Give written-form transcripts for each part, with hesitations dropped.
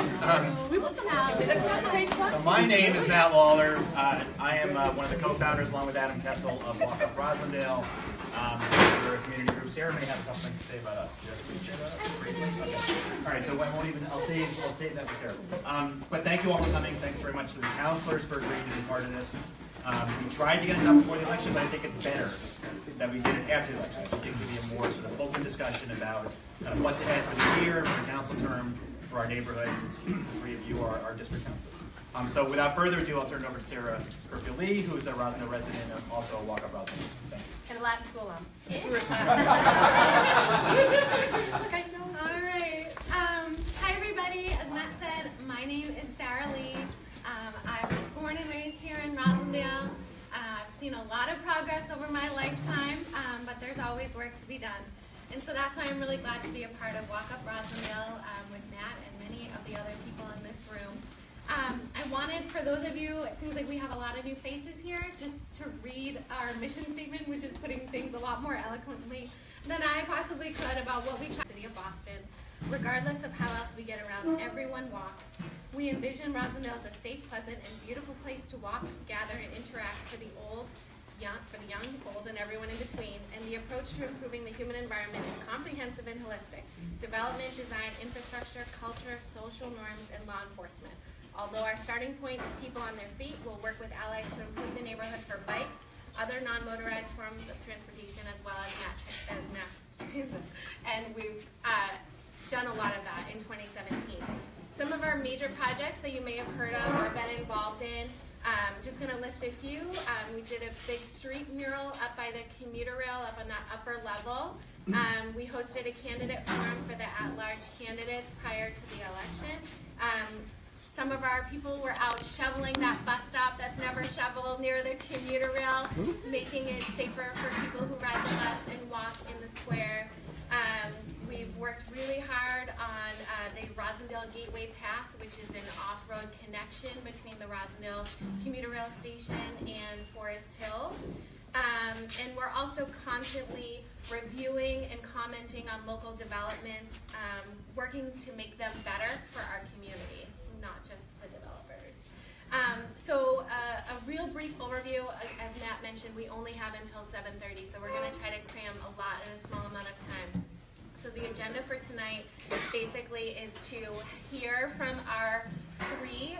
So my name is Matt Lawler. I am one of the co-founders, along with Adam Kessel, of WalkUP Roslindale. We're a community group. Sarah may have something to say about us. All right, so I won't even. I'll save that for Sarah. But thank you all for coming. Thanks very much to the councilors for agreeing to be part of this. We tried to get it done before the election, but I think it's better that we did it after the election. So it can be a more sort of open discussion about what's ahead for the year, for the council term, for our neighborhood, since the three of you are our district councilors. So without further ado, I'll turn it over to Sarah Kirkfield-Lee, who's a Roslindale resident and also a WalkUP Roslindale. Thank you. And a Latin school alum. Okay. All right. Hi, everybody. As Matt said, my name is Sarah Lee. I was born and raised here in Roslindale. I've seen a lot of progress over my lifetime, but there's always work to be done. And so that's why I'm really glad to be a part of WalkUP Roslindale with Matt and many of the other people in this room. I wanted, for those of you, it seems like we have a lot of new faces here, just to read our mission statement, which is putting things a lot more eloquently than I possibly could about what we try in the city of Boston. Regardless of how else we get around, everyone walks. We envision Roslindale as a safe, pleasant, and beautiful place to walk, gather, and interact for the young, old, and everyone in between. And the approach to improving the human environment is comprehensive and holistic. Development, design, infrastructure, culture, social norms, and law enforcement. Although our starting point is people on their feet, we'll work with allies to improve the neighborhood for bikes, other non-motorized forms of transportation, as well as mass transit. And we've done a lot of that in 2017. Some of our major projects that you may have heard of or been involved in, just going to list a few. We did a big street mural up by the commuter rail up on that upper level. We hosted a candidate forum for the at-large candidates prior to the election. Some of our people were out shoveling that bus stop that's never shoveled near the commuter rail, making it safer for people who ride the bus and walk in the square. We've worked really hard on the Roslindale Gateway Path, which is an off-road connection between the Roslindale commuter rail station and Forest Hills. And we're also constantly reviewing and commenting on local developments, working to make them better for our community, not just the developers. So a real brief overview, as Matt mentioned, we only have until 7:30, so we're going to try to cram a lot in a small amount of time. So the agenda for tonight basically is to hear from our three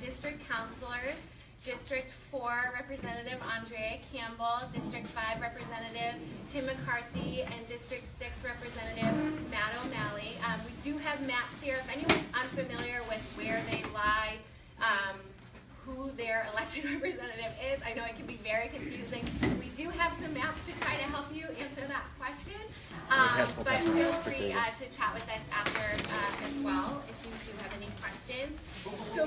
district councilors. District 4 Representative Andrea Campbell, District 5 Representative Tim McCarthy, and District 6 Representative Matt O'Malley. We do have maps here. If anyone's unfamiliar with where they lie, who their elected representative is, I know it can be very confusing. We do have some maps to try to help you answer that question, but feel free to chat with us after as well if you do have any questions. So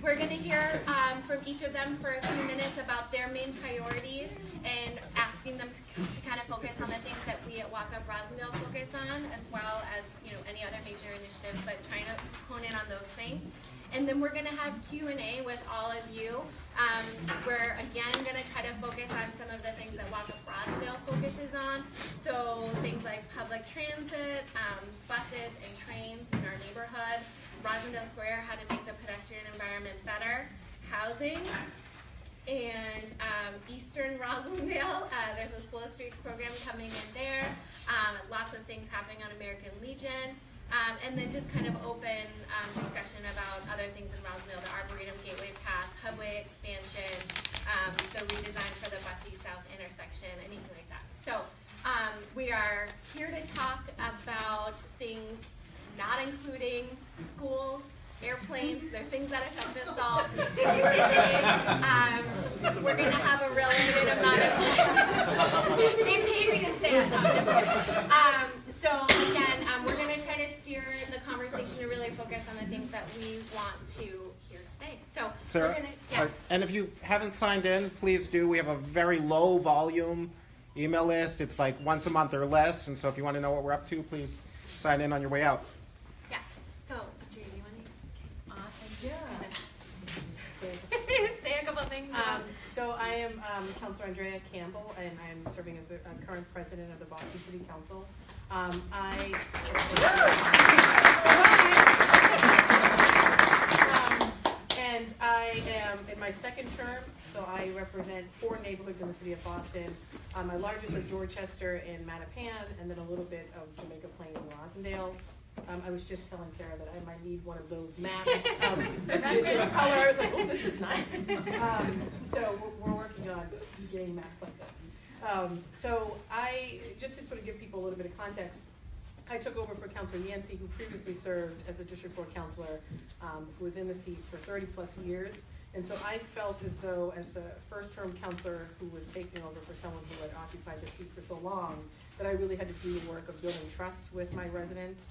we're gonna hear from each of them for a few minutes about their main priorities and asking them to kind of focus on the things that we at WalkUP Roslindale focus on, as well as any other major initiatives, but trying to hone in on those things. And then we're going to have Q&A with all of you. We're again going to try to focus on some of the things that WalkUP Roslindale focuses on. So things like public transit, buses and trains in our neighborhood, Roslindale Square, how to make the pedestrian environment better, housing, and Eastern Roslindale. There's a Slow Streets program coming in there. Lots of things happening on American Legion. And then just kind of open discussion about other things in Roslindale, the Arboretum Gateway Path, Hubway expansion, the redesign for the Bussy South intersection, anything like that. So we are here to talk about things not including schools, airplanes. They're things that affect us all. We're going to have a real limited amount of time. They paid me to say it. So again, we're going to try to steer the conversation to really focus on the things that we want to hear today. So, Sarah, and if you haven't signed in, please do. We have a very low volume email list. It's like once a month or less. And so if you want to know what we're up to, please sign in on your way out. Yes. So, Andrea, do you want to? Yeah. Say a couple things. So I am Councilor Andrea Campbell, and I'm serving as the current president of the Boston City Council. So I represent 4 neighborhoods in the city of Boston. My largest are Dorchester and Mattapan, and then a little bit of Jamaica Plain and Roslindale. I was just telling Sarah that I might need one of those maps. It's in color. I was like, oh, this is nice. So we're working on getting maps like this. So I, just to sort of give people a little bit of context, I took over for Councilor Yancey, who previously served as a District 4 councilor, who was in the seat for 30 plus years. And so I felt as though, as the first-term councilor who was taking over for someone who had occupied the seat for so long, that I really had to do the work of building trust with my residents.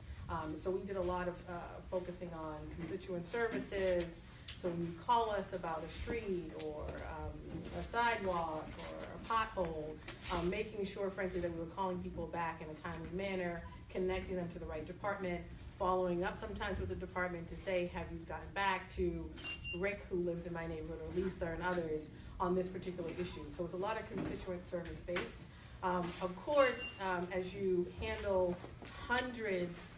So we did a lot of focusing on constituent services. So when you call us about a street or a sidewalk or a pothole, making sure, frankly, that we were calling people back in a timely manner, connecting them to the right department, following up sometimes with the department to say, have you gotten back to Rick, who lives in my neighborhood, or Lisa and others on this particular issue. So it's a lot of constituent service based. Of course, as you handle hundreds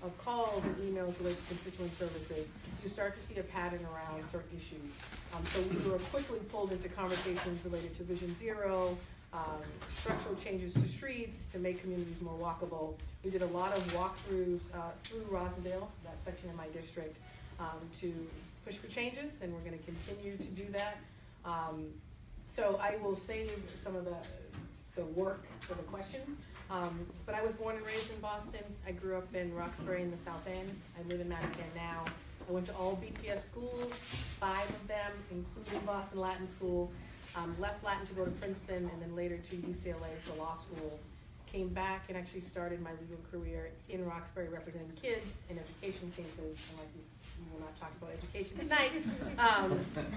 of calls and emails related to constituent services, you start to see a pattern around certain issues. So we were quickly pulled into conversations related to Vision Zero, structural changes to streets to make communities more walkable. We did a lot of walkthroughs through Roslindale, that section in my district, to push for changes, and we're going to continue to do that. So I will save some of the work for the questions. But I was born and raised in Boston. I grew up in Roxbury in the South End. I live in Mattapan now. I went to all BPS schools, 5 of them, including Boston Latin School. Left Latin to go to Princeton, and then later to UCLA for law school. Came back and actually started my legal career in Roxbury representing kids in education cases. And like we will not talk about education tonight.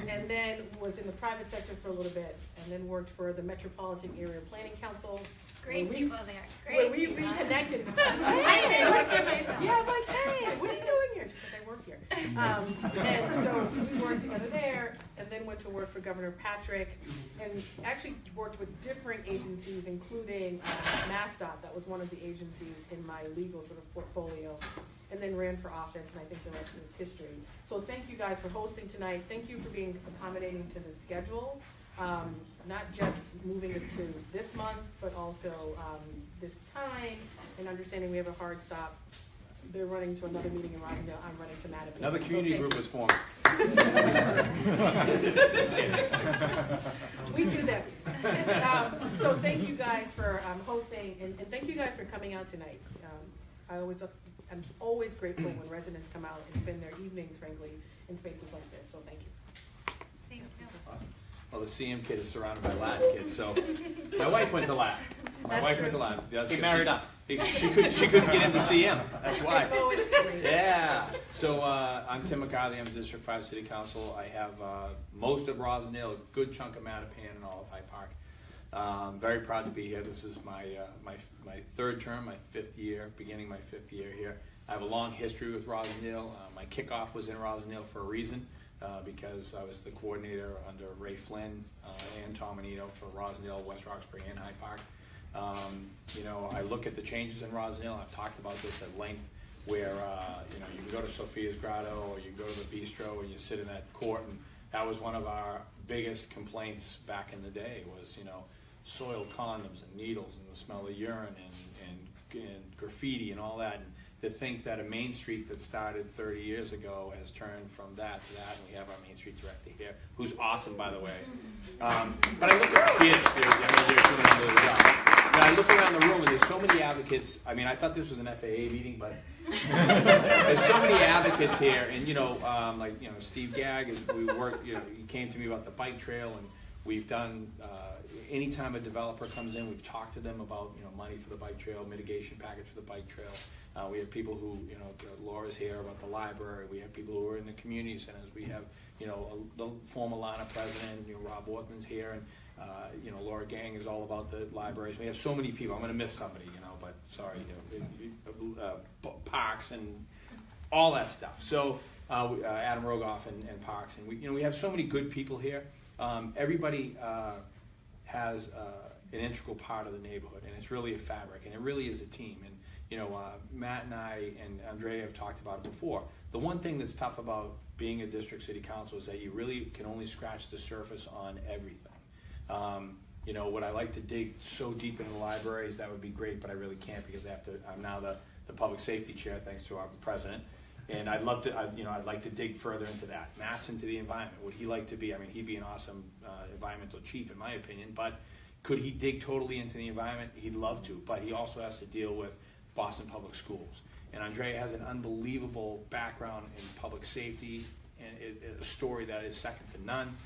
And then was in the private sector for a little bit, and then worked for the Metropolitan Area Planning Council. Great people there. Where we reconnected. I work there myself. Yeah, I'm like, hey, what are you doing here? She's like, I work here. And so we worked together there, and then went to work for Governor Patrick, and actually worked with different agencies, including MassDOT. That was one of the agencies in my legal sort of portfolio. And then ran for office, and I think the rest is history. So thank you guys for hosting tonight. Thank you for being accommodating to the schedule. Not just moving it to this month, but also this time, and understanding we have a hard stop. They're running to another meeting in Roslindale. I'm running to Mattapan. Another community group was formed. We do this. So thank you guys for hosting, and thank you guys for coming out tonight. I'm always grateful when residents come out and spend their evenings, frankly, in spaces like this. So thank you. Thank you. Well, the CM kid is surrounded by Latin kids, so my wife went to Latin. He married up. She couldn't get into CM. That's why. Oh, it's great. Yeah. So I'm Tim McCarthy. I'm the District 5 City Council. I have most of Roslindale, a good chunk of Mattapan, and all of Hyde Park. I'm very proud to be here. This is my third term, my 5th year, beginning my 5th year here. I have a long history with Roslindale. My kickoff was in Roslindale for a reason. Because I was the coordinator under Ray Flynn and Tom Anito for Roslindale, West Roxbury, and Hyde Park. You know, I look at the changes in Roslindale. I've talked about this at length, where you know, you can go to Sophia's Grotto or you go to the bistro and you sit in that court, and that was one of our biggest complaints back in the day. Was, you know, soiled condoms and needles and the smell of urine and graffiti and all that. And to think that a Main Street that started 30 years ago has turned from that to that, and we have our Main Street director here, who's awesome, by the way. But I look at the kids, seriously, I mean, they're doing an unbelievable job. And I look around the room, and there's so many advocates. I mean, I thought this was an FAA meeting, but there's so many advocates here, and you know, like, you know, Steve Gagg we work. You know, he came to me about the bike trail, and we've done. Anytime a developer comes in, we've talked to them about, you know, money for the bike trail, mitigation package for the bike trail. We have people who, you know, Laura's here about the library. We have people who are in the community centers. We have, you know, the former Lana president, you know, Rob Ortman's here, and you know, Laura Gang is all about the libraries. We have so many people. I'm going to miss somebody, you know, but sorry, you know, parks and all that stuff. So Adam Rogoff and parks, and we have so many good people here. Everybody has an integral part of the neighborhood, and it's really a fabric, and it really is a team. And Matt and I and Andrea have talked about it before. The one thing that's tough about being a district city council is that you really can only scratch the surface on everything. Would I like to dig so deep into the libraries? That would be great, but I really can't because I'm now the public safety chair, thanks to our president. And I'd like to dig further into that. Matt's into the environment. Would he like to be? I mean, he'd be an awesome environmental chief, in my opinion. But could he dig totally into the environment? He'd love to. But he also has to deal with Boston Public Schools. And Andrea has an unbelievable background in public safety and a story that is second to none.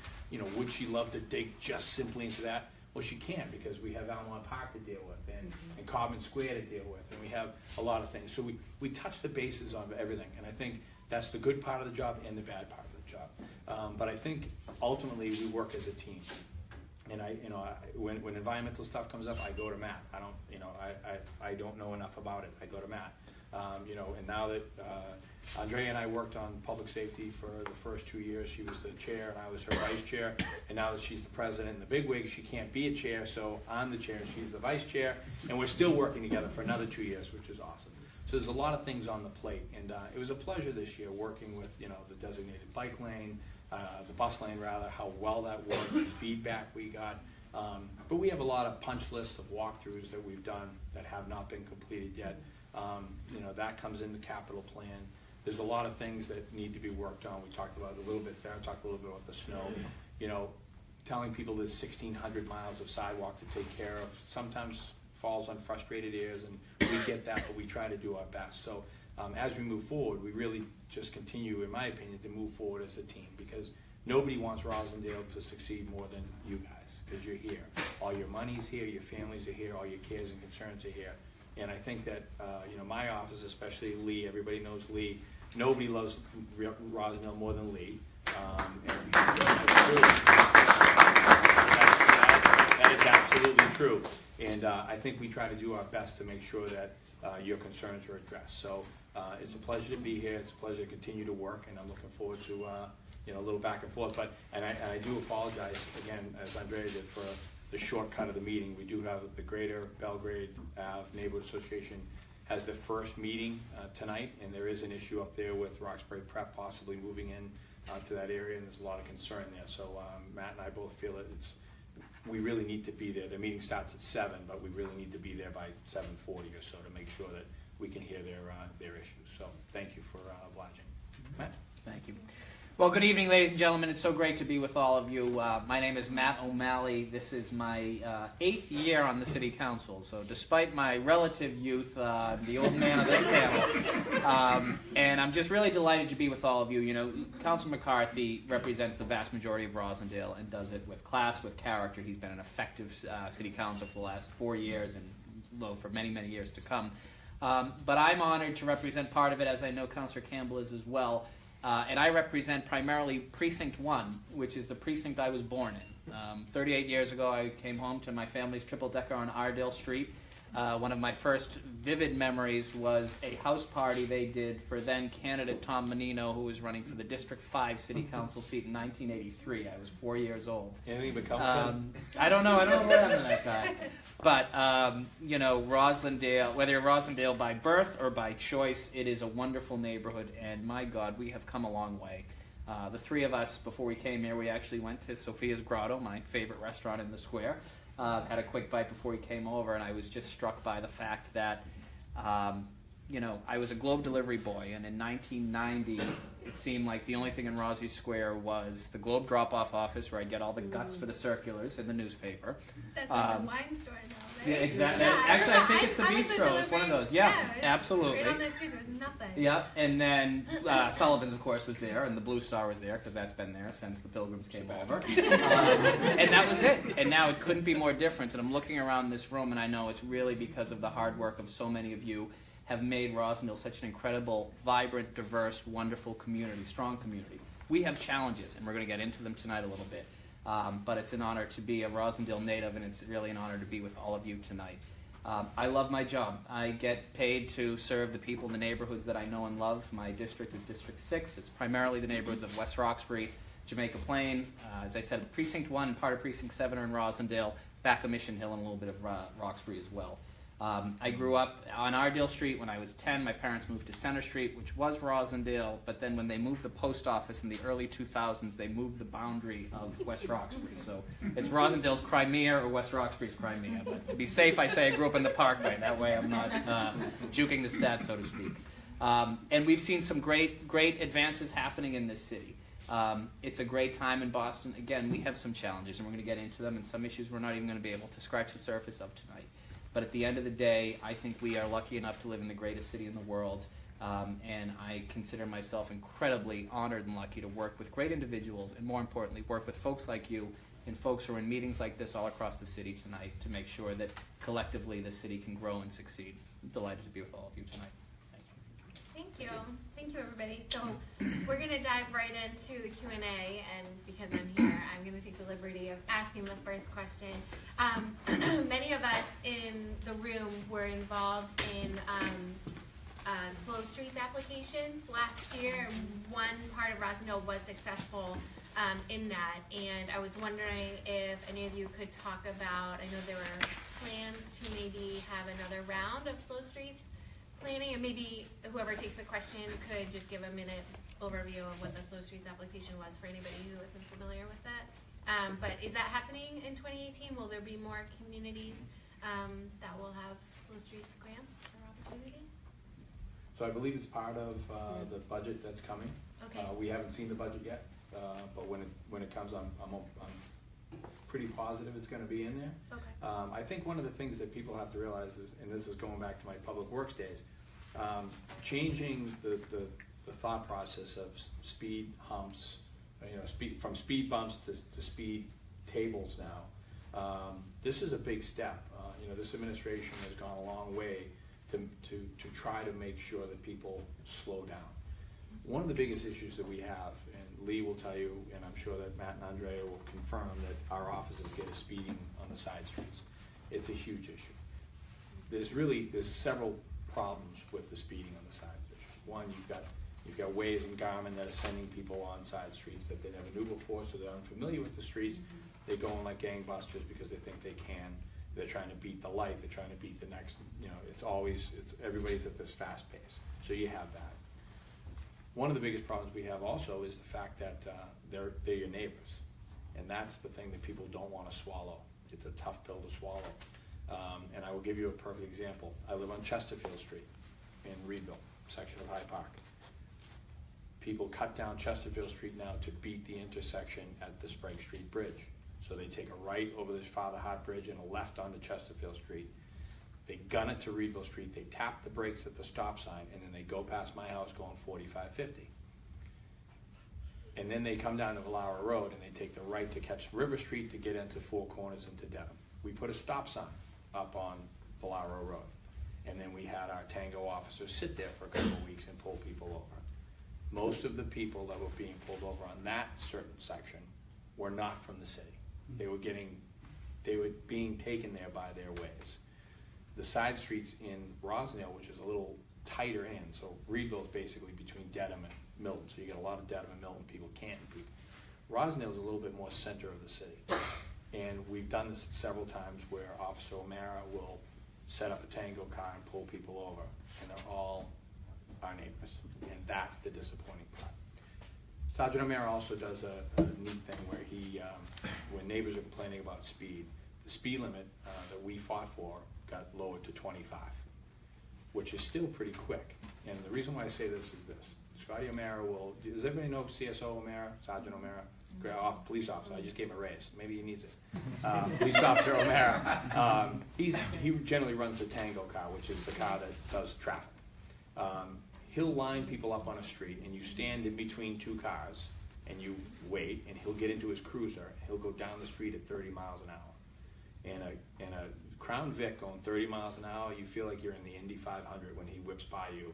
Would she love to dig just simply into that? Well, she can, because we have Almont Park to deal with and Carbon Square to deal with, and we have a lot of things. So we touch the bases of everything, and I think that's the good part of the job and the bad part of the job. But I think ultimately we work as a team. And when environmental stuff comes up, I go to Matt. I don't know enough about it. I go to Matt. And now that Andrea and I worked on public safety for the first 2 years, she was the chair and I was her vice chair. And now that she's the president and the bigwig, she can't be a chair, so I'm the chair, she's the vice chair, and we're still working together for another 2 years, which is awesome. So there's a lot of things on the plate, and it was a pleasure this year working with the designated bike lane, the bus lane rather, how well that worked, the feedback we got. But we have a lot of punch lists of walkthroughs that we've done that have not been completed yet. That comes in the capital plan. There's a lot of things that need to be worked on. We talked about it a little bit. Sarah talked a little bit about the snow. Telling people there's 1,600 miles of sidewalk to take care of sometimes falls on frustrated ears, and we get that, but we try to do our best. So as we move forward, we really just continue, in my opinion, to move forward as a team, because nobody wants Roslindale to succeed more than you guys, because you're here. All your money's here, your families are here, all your cares and concerns are here. And I think that, my office, especially Lee, everybody knows Lee. Nobody loves Roslindale more than Lee. That is absolutely true. And I think we try to do our best to make sure that your concerns are addressed. So it's a pleasure to be here. It's a pleasure to continue to work, and I'm looking forward to a little back and forth. But I do apologize again, as Andrea did, for the shortcut of the meeting. We do have the Greater Belgrade Ave Neighborhood Association has their first meeting tonight, and there is an issue up there with Roxbury Prep possibly moving in to that area, and there's a lot of concern there. So Matt and I both feel that we really need to be there. The meeting starts at 7, but we really need to be there by 7:40 or so to make sure that we can hear their issues. So thank you for obliging. Matt? Thank you. Well, good evening, ladies and gentlemen. It's so great to be with all of you. My name is Matt O'Malley. This is my 8th year on the City Council. So despite my relative youth, I'm the old man of this panel. And I'm just really delighted to be with all of you. Councilor McCarthy represents the vast majority of Roslindale and does it with class, with character. He's been an effective City Council for the last 4 years and for many, many years to come. But I'm honored to represent part of it, as I know Councilor Campbell is as well. And I represent primarily Precinct 1, which is the precinct I was born in. 38 years ago, I came home to my family's triple-decker on Ardale Street. One of my first vivid memories was a house party they did for then-candidate Tom Menino, who was running for the District 5 City Council seat in 1983. I was 4 years old. Anything become fun? I don't know what happened to that guy. But, Roslindale, whether you're Roslindale by birth or by choice, it is a wonderful neighborhood, and my God, we have come a long way. The three of us, before we came here, we actually went to Sophia's Grotto, my favorite restaurant in the square, had a quick bite before we came over, and I was just struck by the fact that, I was a Globe delivery boy, and in 1990, it seemed like the only thing in Rossie Square was the Globe drop-off office, where I'd get all the guts for the circulars in the newspaper. That's like the wine store now, right? Yeah, exactly. Yeah, Actually, I think it's the bistro. It's one of those. Yeah, absolutely. Right on that street, there was nothing. Yeah, and then Sullivan's, of course, was there, and the Blue Star was there, because that's been there since the Pilgrims came over. And that was it. And now it couldn't be more different. And I'm looking around this room, and I know it's really because of the hard work of so many of you have made Roslindale such an incredible, vibrant, diverse, wonderful community, strong community. We have challenges, and we're going to get into them tonight a little bit. But it's an honor to be a Roslindale native, and it's really an honor to be with all of you tonight. I love my job. I get paid to serve the people in the neighborhoods that I know and love. My district is District 6. It's primarily the neighborhoods of West Roxbury, Jamaica Plain. As I said, Precinct 1 and part of Precinct 7 are in Roslindale, back of Mission Hill, and a little bit of Roxbury as well. I grew up on Ardale Street. When I was 10, my parents moved to Center Street, which was Roslindale, but then when they moved the post office in the early 2000s, they moved the boundary of West Roxbury. So it's Roslindale's Crimea or West Roxbury's Crimea. But to be safe, I say I grew up in the Parkway. That way I'm not juking the stats, so to speak. And we've seen some great advances happening in this city. It's a great time in Boston. Again, we have some challenges, and we're going to get into them, and some issues we're not even going to be able to scratch the surface of tonight. But at the end of the day, I think we are lucky enough to live in the greatest city in the world, and I consider myself incredibly honored and lucky to work with great individuals, and more importantly, work with folks like you and folks who are in meetings like this all across the city tonight to make sure that collectively the city can grow and succeed. I'm delighted to be with all of you tonight. Thank you. Thank you, everybody. So we're going to dive right into the Q&A, and because I'm here, I'm going to take the liberty of asking the first question. Many of us in the room were involved in slow streets applications last year. One part of Roslindale was successful in that, and I was wondering if any of you could talk about, I know there were plans to maybe have another round of slow streets planning, and maybe whoever takes the question could just give a minute overview of what the slow streets application was for anybody who isn't familiar with that. But is that happening in 2018? Will there be more communities that will have slow streets grants or opportunities? So I believe it's part of the budget that's coming. Okay. We haven't seen the budget yet, but when it comes, I'm pretty positive it's going to be in there. Okay. I think one of the things that people have to realize is, and this is going back to my public works days, changing the thought process of speed humps, from speed bumps to speed tables now. This is a big step. This administration has gone a long way to try to make sure that people slow down. One of the biggest issues that we have, and Lee will tell you, and I'm sure that Matt and Andrea will confirm, that our officers get a speeding on the side streets. It's a huge issue. There's several problems with the speeding on the side streets. One, you've got Waze and Garmin that are sending people on side streets that they never knew before, so they're unfamiliar with the streets. They go in like gangbusters because they think they can. They're trying to beat the light. They're trying to beat the next. Everybody's at this fast pace. So you have that. One of the biggest problems we have also is the fact that they're your neighbors, and that's the thing that people don't want to swallow. It's a tough pill to swallow. And I will give you a perfect example. I live on Chesterfield Street in Reedville, section of Hyde Park. People cut down Chesterfield Street now to beat the intersection at the Sprague Street Bridge. So they take a right over the Father Hart Bridge and a left onto Chesterfield Street. They gun it to Reedville Street, they tap the brakes at the stop sign, and then they go past my house going 45, 50. And then they come down to Vallara Road and they take the right to catch River Street to get into Four Corners into Dedham. We put a stop sign up on Vallara Road. And then we had our Tango officers sit there for a couple of weeks and pull people over. Most of the people that were being pulled over on that certain section were not from the city. They were being taken there by their ways. The side streets in Roslindale, which is a little tighter in, so Reedville is basically between Dedham and Milton, so you get a lot of Dedham and Milton people, Canton people. Roslindale is a little bit more center of the city. And we've done this several times where Officer O'Mara will set up a Tango car and pull people over, and they're all our neighbors. And that's the disappointing part. Sergeant O'Mara also does a neat thing where when neighbors are complaining about speed, the speed limit that we fought for got lowered to 25, which is still pretty quick. And the reason why I say this is this. Scotty O'Mara does everybody know CSO O'Mara, Sergeant O'Mara? Police officer, I just gave him a raise. Maybe he needs it. Police officer O'Mara. He generally runs the Tango car, which is the car that does traffic. He'll line people up on a street, and you stand in between two cars, and you wait, and he'll get into his cruiser, and he'll go down the street at 30 miles an hour. And a Crown Vic going 30 miles an hour, you feel like you're in the Indy 500 when he whips by you,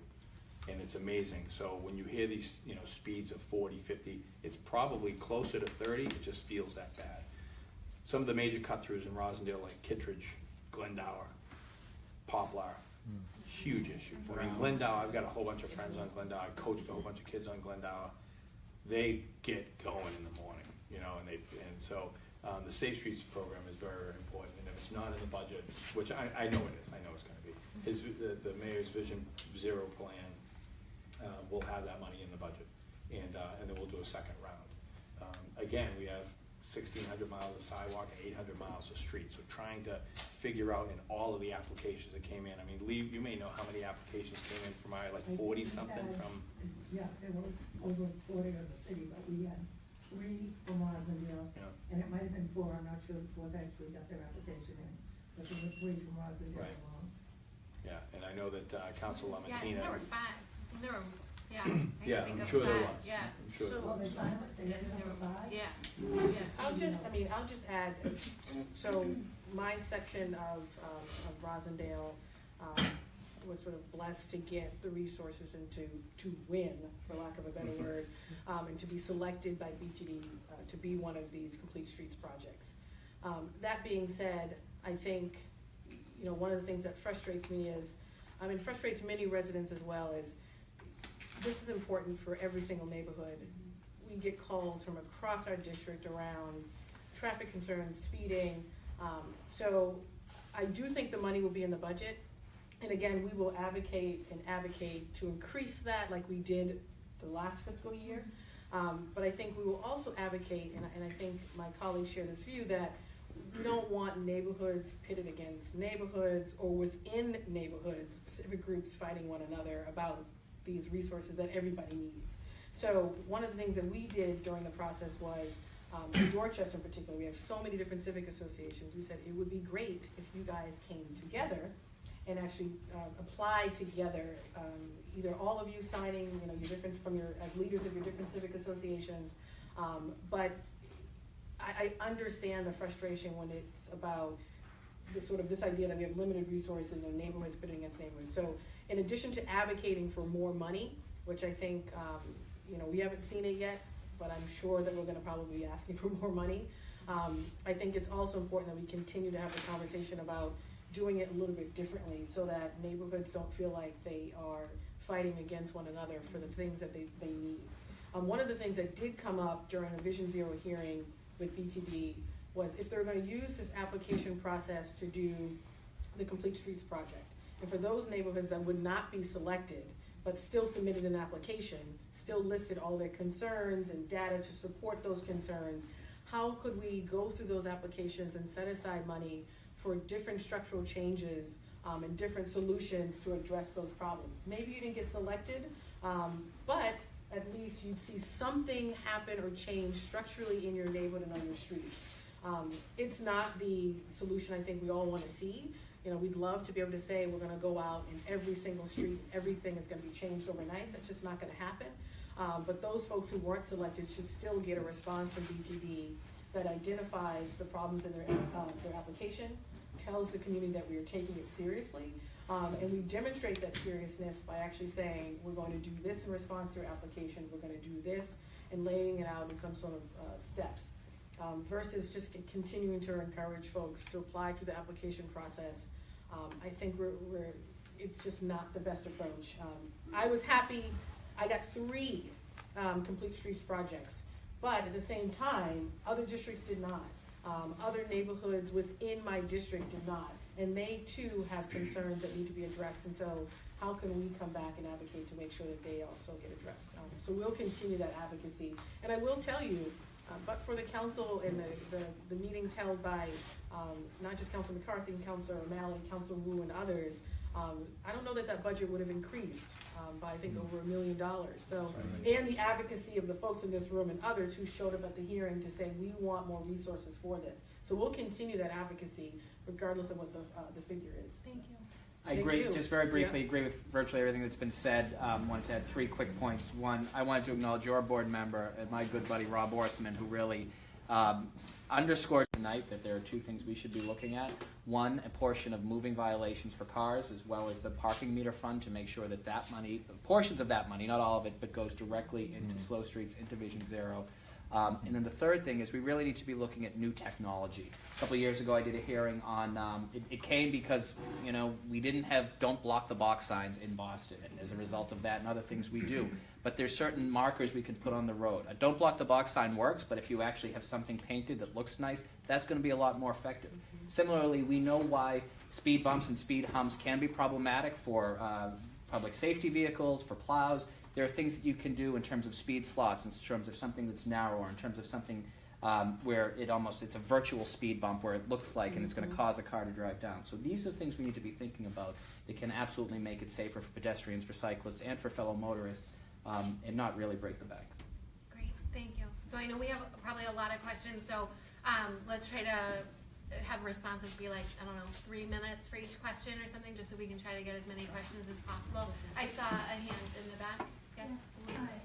and it's amazing. So when you hear these speeds of 40, 50, it's probably closer to 30, it just feels that bad. Some of the major cut-throughs in Roslindale, like Kittredge, Glendower, Poplar, huge issues. I mean, Glendower, I've got a whole bunch of friends on Glendower. I coached a whole bunch of kids on Glendower. They get going in the morning, and so the Safe Streets program is very, very important. And if it's not in the budget, which I know it is, I know it's going to the mayor's Vision Zero plan, we'll have that money in the budget, and then we'll do a second round. Again, we have 1,600 miles of sidewalk and 800 miles of streets. So trying to figure out in all of the applications that came in. I mean, Lee, you may know how many applications came in from our, like 40 something from. Yeah, there were over 40 of the city, but we had 3 from Roslindale, and it might have been 4. I'm not sure the 4th actually got their application in, but there were 3 from Roslindale Right. alone. Yeah, and I know that Councilor Yeah, Lamantina. there were 5. There were, yeah. Yeah, I'm sure there was. Yeah. I'm sure there Oh, they was. finally, they Yeah, ended there up were, with 5? yeah. I'll just add, so my section of Roslindale was sort of blessed to get the resources and to win, for lack of a better word, and to be selected by BTD to be one of these Complete Streets projects. That being said, I think, one of the things that frustrates me is, frustrates many residents as well, is this is important for every single neighborhood. We get calls from across our district around traffic concerns, speeding. So I do think the money will be in the budget. And again, we will advocate to increase that like we did the last fiscal year. But I think we will also advocate, and I think my colleagues share this view, that we don't want neighborhoods pitted against neighborhoods or within neighborhoods, civic groups fighting one another about these resources that everybody needs. So one of the things that we did during the process was, in Dorchester in particular, we have so many different civic associations. We said it would be great if you guys came together and actually applied together, either all of you signing, you're different as leaders of your different civic associations, but I understand the frustration when it's about this idea that we have limited resources and neighborhoods pitting against neighborhoods. So in addition to advocating for more money, which I think, we haven't seen it yet, but I'm sure that we're gonna probably be asking for more money. I think it's also important that we continue to have the conversation about doing it a little bit differently so that neighborhoods don't feel like they are fighting against one another for the things that they need. One of the things that did come up during a Vision Zero hearing with BTD was if they're going to use this application process to do the Complete Streets project, and for those neighborhoods that would not be selected but still submitted an application, still listed all their concerns and data to support those concerns, how could we go through those applications and set aside money for different structural changes and different solutions to address those problems? Maybe you didn't get selected, but at least you'd see something happen or change structurally in your neighborhood and on your street. It's not the solution I think we all want to see. We'd love to be able to say we're going to go out in every single street, everything is going to be changed overnight. That's just not going to happen. But those folks who weren't selected should still get a response from BTD that identifies the problems in their application, tells the community that we are taking it seriously, and we demonstrate that seriousness by actually saying we're going to do this in response to your application, we're going to do this, and laying it out in some sort of steps, versus just continuing to encourage folks to apply through the application process. I think it's just not the best approach. I was happy I got 3 Complete Streets projects, but at the same time, other districts did not. Other neighborhoods within my district did not. And they too have concerns that need to be addressed. And so how can we come back and advocate to make sure that they also get addressed? So we'll continue that advocacy. And I will tell you, but for the council and the meetings held by not just Councilor McCarthy, Councilor O'Malley, Councilor Wu, and others, I don't know that budget would have increased by I think over $1 million. So, and the advocacy of the folks in this room and others who showed up at the hearing to say we want more resources for this. So we'll continue that advocacy regardless of what the figure is. Thank you. I agree, just very briefly, agree with virtually everything that's been said. Wanted to add 3 quick points. One, I wanted to acknowledge your board member, my good buddy Rob Orthman, who really underscored tonight that there are 2 things we should be looking at. One, a portion of moving violations for cars, as well as the parking meter fund, to make sure that that money, portions of that money, not all of it, but goes directly into slow streets, into Vision Zero. And then the third thing is we really need to be looking at new technology. A couple of years ago I did a hearing on, it came because, we didn't have don't block the box signs in Boston, and as a result of that and other things we do. But there's certain markers we can put on the road. A don't block the box sign works, but if you actually have something painted that looks nice, that's going to be a lot more effective. Similarly, we know why speed bumps and speed humps can be problematic for public safety vehicles, for plows. There are things that you can do in terms of speed slots, in terms of something that's narrower, in terms of something where it's a virtual speed bump where it looks like and it's going to cause a car to drive down. So these are things we need to be thinking about that can absolutely make it safer for pedestrians, for cyclists, and for fellow motorists, and not really break the bank. Great, thank you. So I know we have probably a lot of questions, so let's try to have responses be like, I don't know, 3 minutes for each question or something, just so we can try to get as many questions as possible. I saw a hand in the back. Yes? Hi.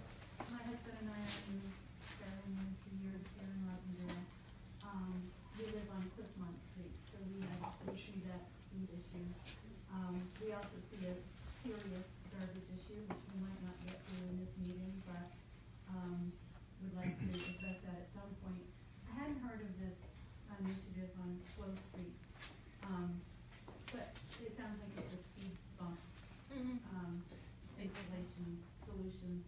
My husband and I have been traveling 2 years here in Roslindale. We live on Cliffmont Street, so we see that speed issue. We also see a serious garbage issue, which we might not get to in this meeting, but would like to address that at some point. I hadn't heard of this initiative on slow streets, but it sounds like it's a speed bump installation solution.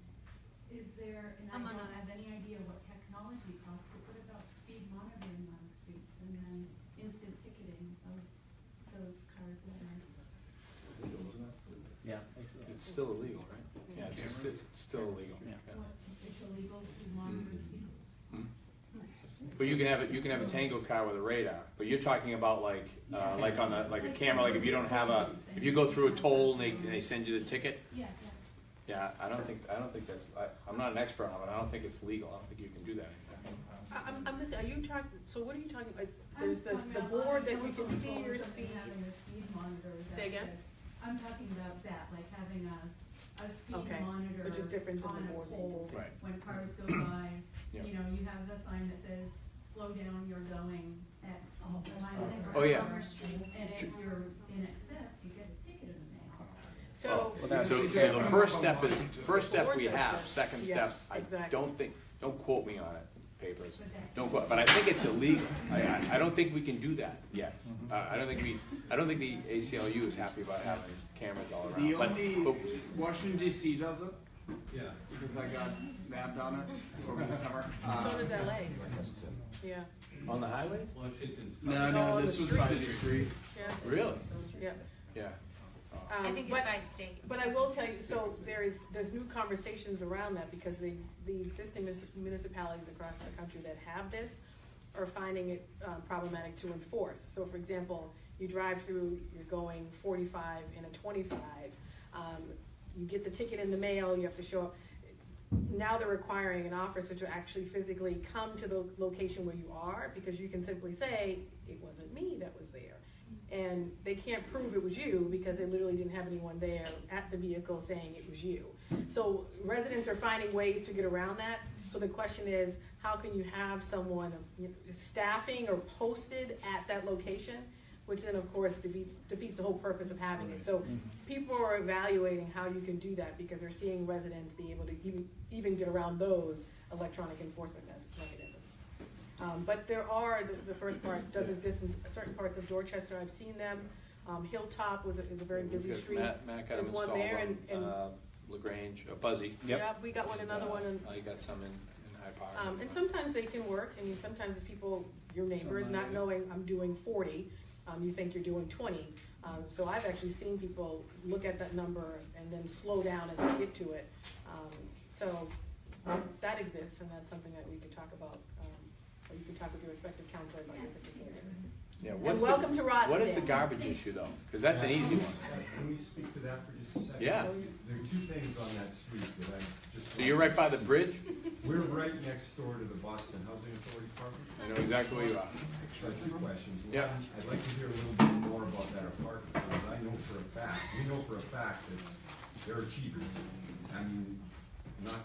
Is there, and I don't have any idea what technology costs, but what about speed monitoring on streets and then instant ticketing of those cars that are? Yeah. It's still illegal, right? Yeah, it's still illegal. Yeah. What, it's illegal to monitor speeds? But you can have a Tango car with a radar. But you're talking about like a camera. Like if you go through a toll and they send you the ticket. Yeah. Yeah, I don't think that's. I'm not an expert on it. I don't think it's legal. I don't think you can do that anymore. I'm missing, are you talking, so what are you talking, like, there's the board that you can see your speed? Having a speed monitor. Say again? I'm talking about that, like having a speed Okay, monitor which is different than on the a board that you pole. can see. Right. When cars go by, Yeah. you know, you have the sign that says, slow down, you're going X miles per Oh, yeah. hour. And if you're in excess, you get a ticket in the mail. So, So the first step we have. Second Yeah, step, I exactly. don't quote me on it, papers. Don't quote, but I think it's illegal. I don't think we can do that yet. I don't think the ACLU is happy about having cameras all around. The But- only but- Washington DC does it. Yeah, because I got nabbed on it over the summer. so does LA. Yeah, On the highways? No, on this the was by the streets. street. yeah, Really? yeah. Yeah. I think it's But- by state. But I will tell you, so there's new conversations around that because the existing municipalities across the country that have this are finding it problematic to enforce. So for example, you drive through, you're going 45 in a 25, you get the ticket in the mail, you have to show up. Now they're requiring an officer to actually physically come to the location where you are, because you can simply say, it wasn't me that was there. And they can't prove it was you because they literally didn't have anyone there at the vehicle saying it was you. So residents are finding ways to get around that. So the question is, how can you have someone staffing or posted at that location, which then of course defeats the whole purpose of having it. So people are evaluating how you can do that because they're seeing residents be able to even get around those electronic enforcement mechanisms. But there are, the first part does exist in certain parts of Dorchester. I've seen them. Hilltop is a very busy street. Matt got There's them one installed there and on LaGrange, Buzzy. yeah, we got one, another one. And, I got some in High Park. and sometimes they can work. I mean, sometimes it's people, your neighbors, not knowing I'm doing 40, you think you're doing 20. So I've actually seen people look at that number and then slow down as they get to it. So that exists, and that's something that we can talk about. Or you can talk with your respective counselor about your particular area. Yeah, And welcome to Roslindale. What is the garbage issue though? Because that's an easy one. Can we speak to that for just a second? Yeah. There are two things on that street that I just. So you're right by the bridge? We're right next door to the Boston Housing Authority property. I know exactly where you are. So I have two questions. Yeah. One, I'd like to hear a little bit more about that apartment, because I know for a fact, we know for a fact that there are cheaters. I mean, not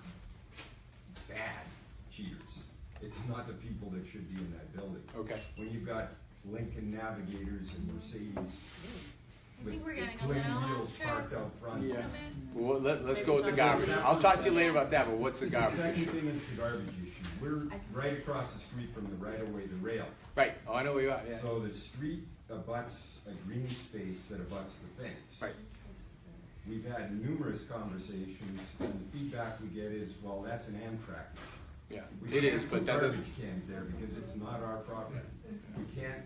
bad cheaters. It's not the people that should be in that building. Okay. When you've got Lincoln Navigators and Mercedes I with think we're getting a flaming little wheels off track. parked out front. Yeah. Well, let's go with the garbage. I'll talk to you later about that, but what's the The garbage second issue? thing is the garbage issue. We're right across the street from the right-of-way, the rail. Right, oh, I know where you are, yeah. So the street abuts a green space that abuts the fence. Right. We've had numerous conversations, and the feedback we get is, well, that's an Amtrak issue. Yeah, We it can't is, but put that doesn't, garbage cans there because it's not our property. We can't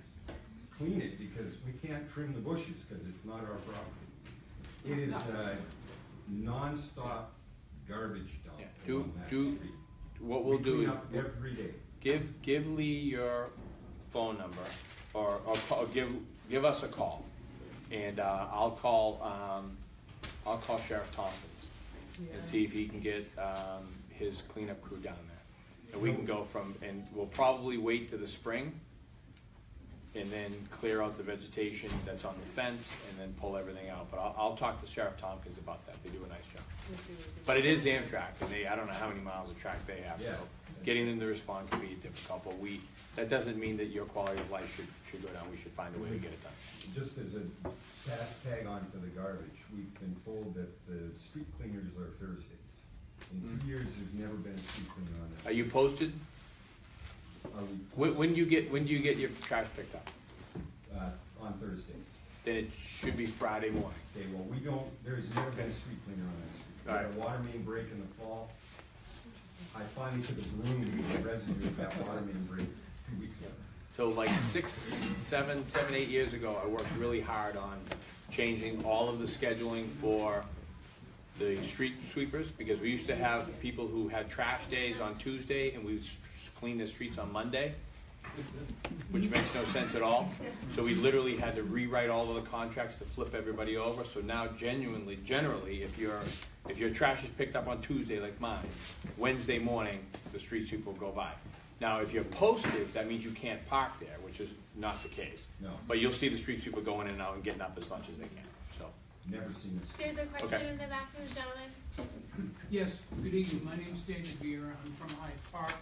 clean it because we can't trim the bushes because it's not our property. It is a non-stop garbage dump. Yeah. on that Do street. what we'll We do clean is up every day. give Lee your phone number, or give us a call, and I'll call Sheriff Tompkins and see if he can get his cleanup crew down there, and we can go and we'll probably wait to the spring, and then clear out the vegetation that's on the fence, and then pull everything out. But I'll talk to Sheriff Tompkins about that. They do a nice job. But it is Amtrak, and I don't know how many miles of track they have, so getting them to respond can be difficult. But that doesn't mean that your quality of life should go down. We should find a way to get it done. Just as a tag on to the garbage, we've been told that the street cleaners are Thursdays. In 2 years, there's never been a street cleaner on that. Are you posted? Are we When do you get your trash picked up? on Thursdays? Then it should be Friday morning. Okay, well, there's never been a street cleaner on that street. We had a water main break in the fall. I finally took a broom to get the residue of that water main break 2 weeks ago. So like 7, 8 years ago, I worked really hard on changing all of the scheduling for the street sweepers, because we used to have people who had trash days on Tuesday and we would clean the streets on Monday, which makes no sense at all. So we literally had to rewrite all of the contracts to flip everybody over. So now generally, if your trash is picked up on Tuesday like mine, Wednesday morning, the street sweeper will go by. Now, if you're posted, that means you can't park there, which is not the case. No. But you'll see the street sweeper going in and out and getting up as much as they can. So. Never seen this. There's a question Okay. in the back from the gentleman. Yes, good evening. My name's David Vieira. I'm from Hyde Park.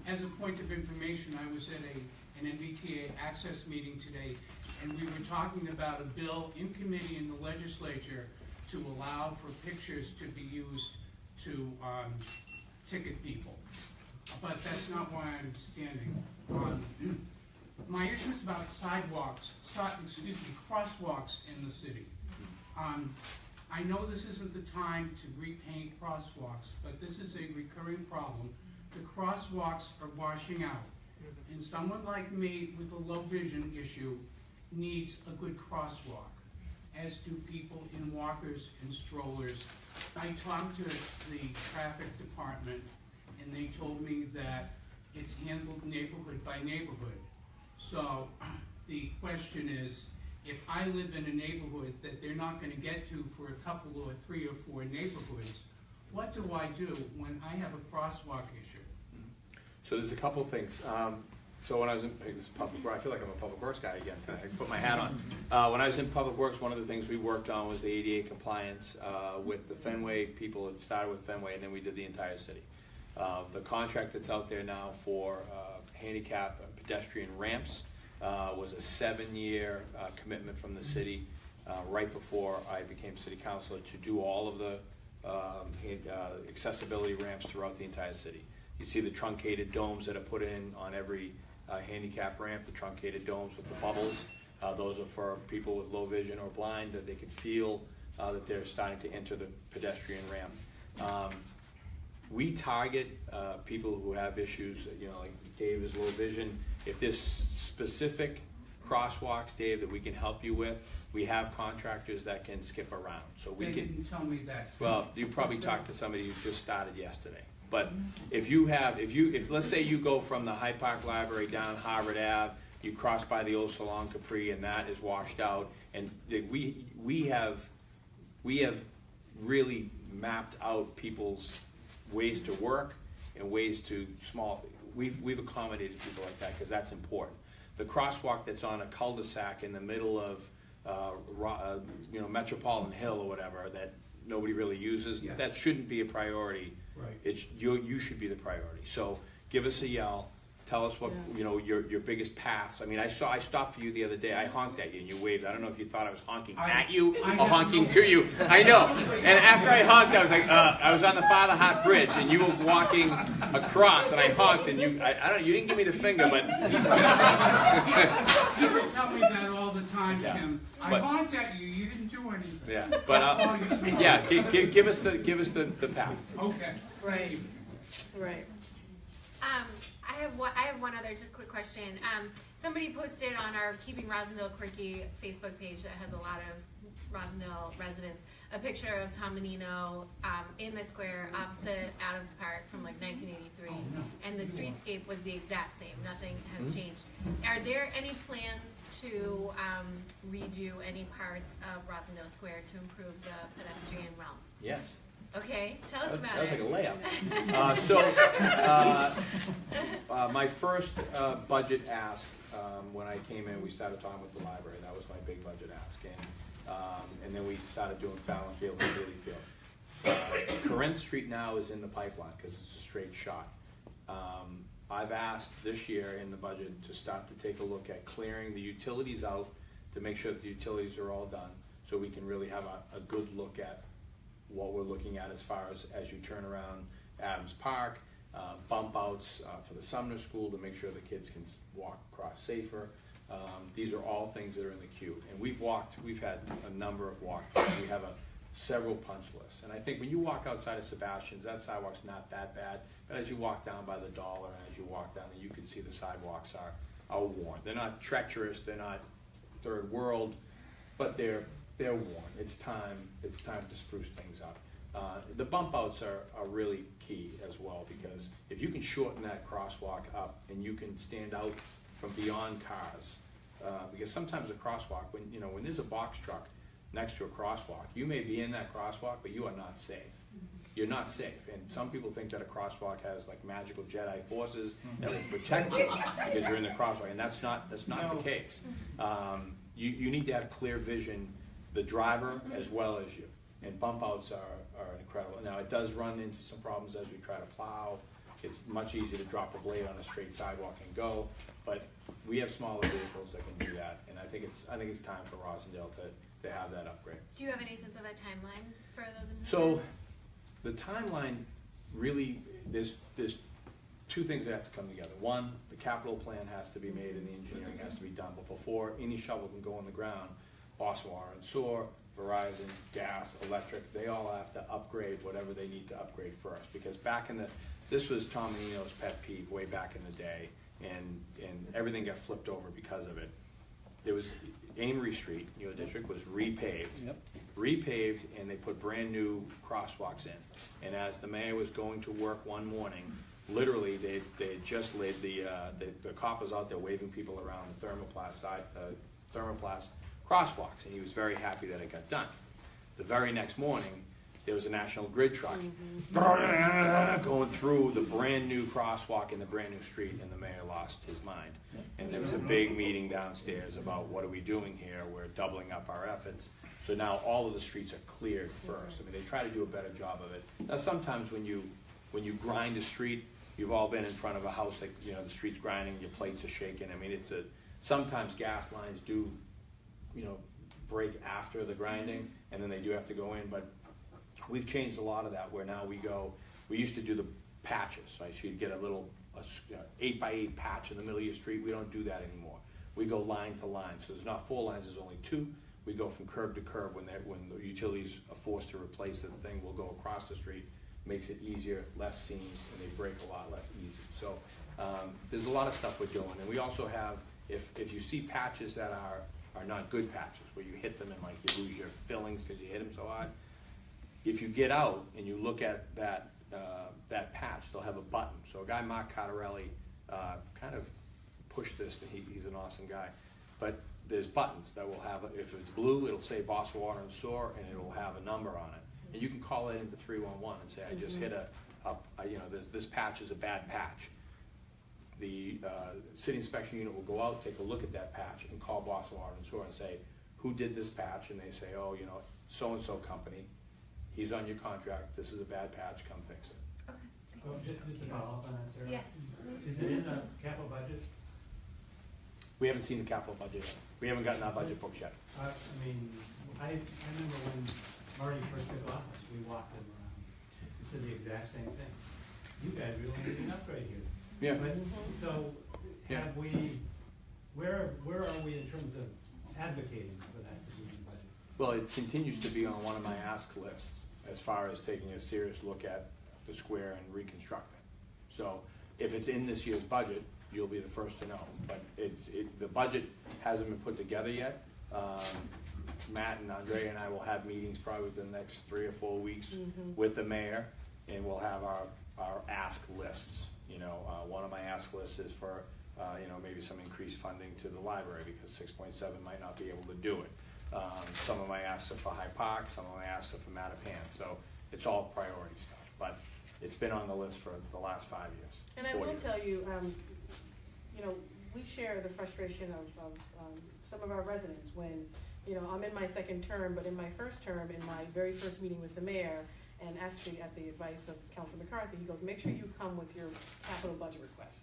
As a point of information, I was at an MBTA access meeting today, and we were talking about a bill in committee in the legislature to allow for pictures to be used to ticket people. But that's not why I'm standing. My issue is about crosswalks in the city. I know this isn't the time to repaint crosswalks, but this is a recurring problem. The crosswalks are washing out, and someone like me with a low vision issue needs a good crosswalk, as do people in walkers and strollers. I talked to the traffic department, and they told me that it's handled neighborhood by neighborhood. So the question is, if I live in a neighborhood that they're not going to get to for a couple or 3 or 4 neighborhoods, what do I do when I have a crosswalk issue? So there's a couple things. So when I was in public works, I feel like I'm a public works guy again tonight. I can put my hat on. When I was in public works, one of the things we worked on was the ADA compliance with the Fenway people. It started with Fenway, and then we did the entire city. The contract that's out there now for handicap and pedestrian ramps was a 7-year commitment from the city right before I became city councilor to do all of the accessibility ramps throughout the entire city. You see the truncated domes that are put in on every handicap ramp, the truncated domes with the bubbles. Those are for people with low vision or blind, that they can feel that they're starting to enter the pedestrian ramp. We target people who have issues, like Dave is low vision. If there's specific crosswalks, Dave, that we can help you with, we have contractors that can skip around. So we They can. didn't tell me that. Well, you probably talked to somebody who just started yesterday. But if let's say you go from the Hyde Park Library down Harvard Ave, you cross by the old Salon Capri, and that is washed out, and we have really mapped out people's ways to work and ways to we've accommodated people like that because that's important. The crosswalk that's on a cul-de-sac in the middle of Metropolitan Hill or whatever that nobody really uses, that shouldn't be a priority. Right. It's you should be the priority. So give us a yell. Tell us what your biggest paths. I mean, I stopped for you the other day. I honked at you and you waved. I don't know if you thought I was honking at you or honking to you. I know. And after I honked, I was like, I was on the Father Hart Bridge and you were walking across, and I honked, and you didn't give me the finger, but People tell me that all the time, Tim. I honked at you. You didn't do anything. Yeah, but give us the path. Okay. Right. I have one other just quick question. somebody posted on our Keeping Roslindale Quirky Facebook page that has a lot of Roslindale residents a picture of Tom Menino in the square opposite Adams Park from like 1983, and the streetscape was the exact same. Nothing has changed. Are there any plans to redo any parts of Roslindale Square to improve the pedestrian realm? Yes. Okay, tell us about That was it. like a layup. My first budget ask when I came in, we started talking with the library. That was my big budget ask, and then we started doing Fallon Field and Daly Field. Corinth Street now is in the pipeline because it's a straight shot. I've asked this year in the budget to start to take a look at clearing the utilities out to make sure that the utilities are all done, so we can really have a good look at what we're looking at as far as you turn around Adams Park, bump outs for the Sumner School to make sure the kids can walk across safer. These are all things that are in the queue. And we've had a number of walkthroughs. We have several punch lists. And I think when you walk outside of Sebastian's, that sidewalk's not that bad. But as you walk down by the Dollar and as you walk down, you can see the sidewalks are worn. They're not treacherous, they're not third world, but they're worn. It's time to spruce things up. The bump outs are really key as well, because if you can shorten that crosswalk up and you can stand out from beyond cars, because sometimes a crosswalk, when there's a box truck next to a crosswalk, you may be in that crosswalk, but you are not safe. You're not safe, and some people think that a crosswalk has like magical Jedi forces that will protect you because you're in the crosswalk, and that's not the case. You need to have clear vision, the driver as well as you, and bump outs are incredible. Now it does run into some problems as we try to plow. It's much easier to drop a blade on a straight sidewalk and go, but we have smaller vehicles that can do that, and I think it's time for Roslindale to have that upgrade. Do you have any sense of a timeline for those improvements? So the timeline really, there's two things that have to come together. One, the capital plan has to be made and the engineering has to be done, but before any shovel can go on the ground, Boston Water and Sewer, Verizon, gas, electric, they all have to upgrade whatever they need to upgrade first. Because this was Tom Menino's pet peeve way back in the day, and everything got flipped over because of it. There was Amory Street, your district, was repaved. Yep. Repaved, and they put brand new crosswalks in. And as the mayor was going to work one morning, literally they had just laid the cop was out there waving people around the thermoplast crosswalks, and he was very happy that it got done. The very next morning, there was a National Grid truck going through the brand new crosswalk in the brand new street, and the mayor lost his mind. And there was a big meeting downstairs about what are we doing here? We're doubling up our efforts. So now all of the streets are cleared first. I mean, they try to do a better job of it. Now sometimes when you grind a street, you've all been in front of a house that, the street's grinding, your plates are shaking. I mean, sometimes gas lines do, break after the grinding, and then they do have to go in, but we've changed a lot of that, where now we used to do the patches, right? So you'd get a little 8x8 patch in the middle of your street. We don't do that anymore. We go line to line. So there's not 4 lines, there's only 2. We go from curb to curb. When the utilities are forced to replace the thing, we'll go across the street. Makes it easier, less seams, and they break a lot less easy. So there's a lot of stuff we're doing. And we also have, if you see patches that are not good patches, where you hit them and like you lose your fillings because you hit them so hard, if you get out and you look at that patch, they'll have a button. So a guy, Mark Cottarelli, kind of pushed this, and he's an awesome guy. But there's buttons that will have, if it's blue, it'll say Boston Water and Sewer, and it'll have a number on it. And you can call it into 311 and say, I just hit this patch is a bad patch. The city inspection unit will go out, take a look at that patch, and call Boston Water and Sewer and say, who did this patch? And they say, so-and-so company. He's on your contract. This is a bad patch. Come fix it. Okay. Well, just to follow up on that, Sarah. Yes. Is it in the capital budget? We haven't seen the capital budget yet. We haven't gotten our budget books yet. I remember when Marty first took office, we walked him around. He said the exact same thing. You guys really need an upgrade here. Yeah. But, so have we, where are we in terms of advocating for that to be in the budget? Well, it continues to be on one of my ask lists as far as taking a serious look at the square and reconstructing. So if it's in this year's budget, you'll be the first to know. But the budget hasn't been put together yet. Matt and Andrea and I will have meetings probably within the next 3 or 4 weeks with the mayor, and we'll have our ask lists. You know, one of my ask lists is for you know, maybe some increased funding to the library because 6.7 might not be able to do it. Some of my asks are for High Park, some of my asks are for Mattapan. So it's all priority stuff, but it's been on the list for the last 5 years. And I will tell you, you know, we share the frustration of some of our residents when, you know, I'm in my second term, but in my first term, in my very first meeting with the mayor, and actually at the advice of Councilor McCarthy, he goes, make sure you come with your capital budget request.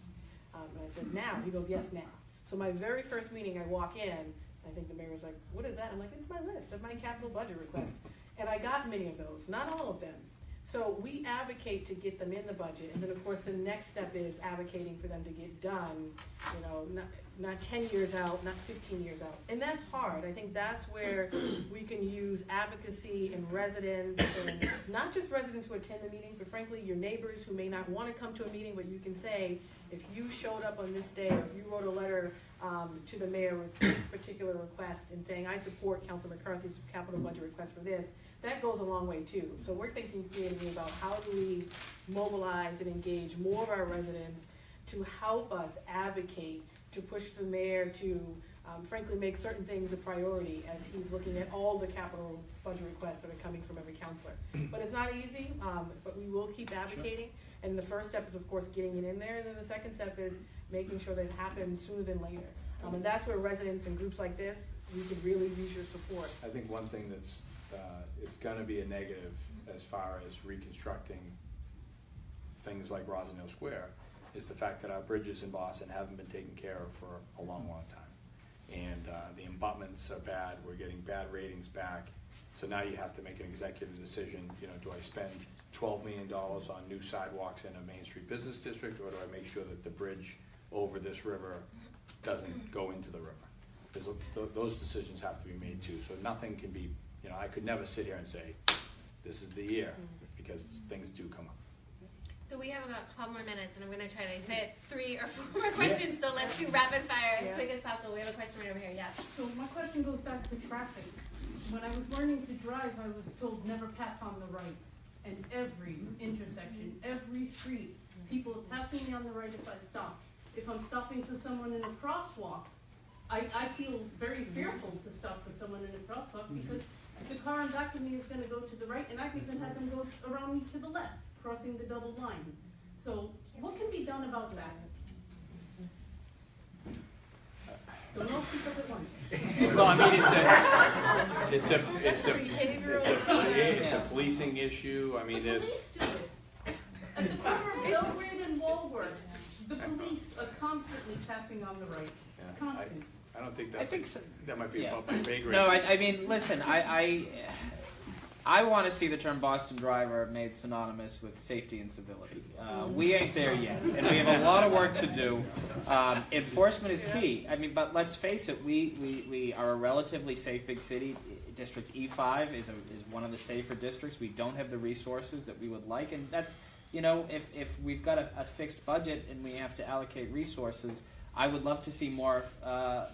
And I said, now? He goes, yes, now. So my very first meeting, I walk in, I think the mayor was like, what is that? I'm like, it's my list of my capital budget requests. And I got many of those, not all of them. So we advocate to get them in the budget, and then of course the next step is advocating for them to get done, you know, not 10 years out, not 15 years out. And that's hard. I think that's where we can use advocacy and residents, and not just residents who attend the meetings, but frankly your neighbors who may not want to come to a meeting, but you can say, if you showed up on this day, or if you wrote a letter to the mayor with this particular request and saying, I support Councilor McCarthy's capital budget request for this, that goes a long way too. So we're thinking creatively about how do we mobilize and engage more of our residents to help us advocate, to push the mayor to frankly make certain things a priority as he's looking at all the capital budget requests that are coming from every councilor. But it's not easy, but we will keep advocating. And the first step is of course getting it in there, and then the second step is making sure that it happens sooner than later. And that's where residents and groups like this, we could really use your support. I think one thing that's it's going to be a negative as far as reconstructing things like Roslindale Square is the fact that our bridges in Boston haven't been taken care of for a long, long time. And the abutments are bad. We're getting bad ratings back. So now you have to make an executive decision. You know, do I spend $12 million on new sidewalks in a Main Street business district, or do I make sure that the bridge over this river doesn't go into the river? Those decisions have to be made too. So nothing can be, you know, I could never sit here and say, this is the year, because things do come up. So we have about 12 more minutes, and I'm going to try to fit 3 or 4 more questions, so let's do rapid fire as quick as possible. We have a question right over here, yes. So my question goes back to traffic. When I was learning to drive, I was told never pass on the right. And every intersection, every street, people are passing me on the right if I stop. If I'm stopping for someone in a crosswalk, I feel very fearful to stop for someone in a crosswalk because the car in back of me is going to go to the right, and I've even had them go around me to the left, crossing the double line. So what can be done about that? Don't all speak up at once. Well, I mean, it's a policing issue. I mean, the police do it. At the corner of Belgrade and Walworth, the police are constantly passing on the right. Yeah, Constant. I don't think that might be above my pay grade. No, I mean, listen, I want to see the term Boston driver made synonymous with safety and civility. We ain't there yet, and we have a lot of work to do. Enforcement is key. I mean, but let's face it, we are a relatively safe big city. District E5 is one of the safer districts. We don't have the resources that we would like, and that's, you know, if we've got a fixed budget and we have to allocate resources, I would love to see more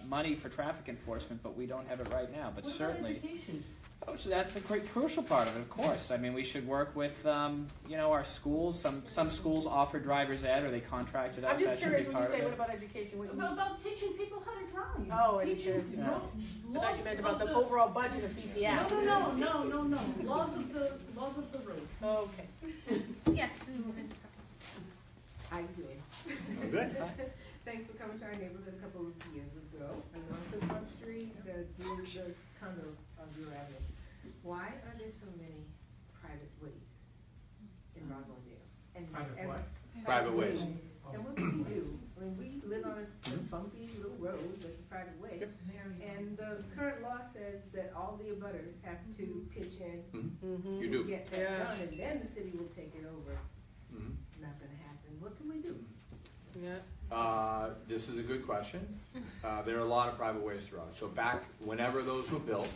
money for traffic enforcement, but we don't have it right now. But what certainly. about education? Oh, so that's a crucial part of it, of course. I mean, we should work with, you know, our schools. Some schools offer driver's ed, or they contract it out. I'm just that should curious be when you part say, of what it. about education? What do you mean? About teaching people how to drive. Oh, teaching education. I thought you meant about the the overall budget of BPS. No. Laws of the road. Oh, okay. Yes. How you doing? Oh, good. Thanks for coming to our neighborhood a couple of years ago. And on Front Street, the condos on Bureau Avenue. Why are there so many private ways in Roslindale? And Private ways. And what do we do? I mean, we live on a bumpy little road that's a private way. Yep. And the current law says that all the abutters have to pitch in to get that done, and then the city will take it over. Not going to happen. What can we do? This is a good question. There are a lot of private ways throughout. So back whenever those were built,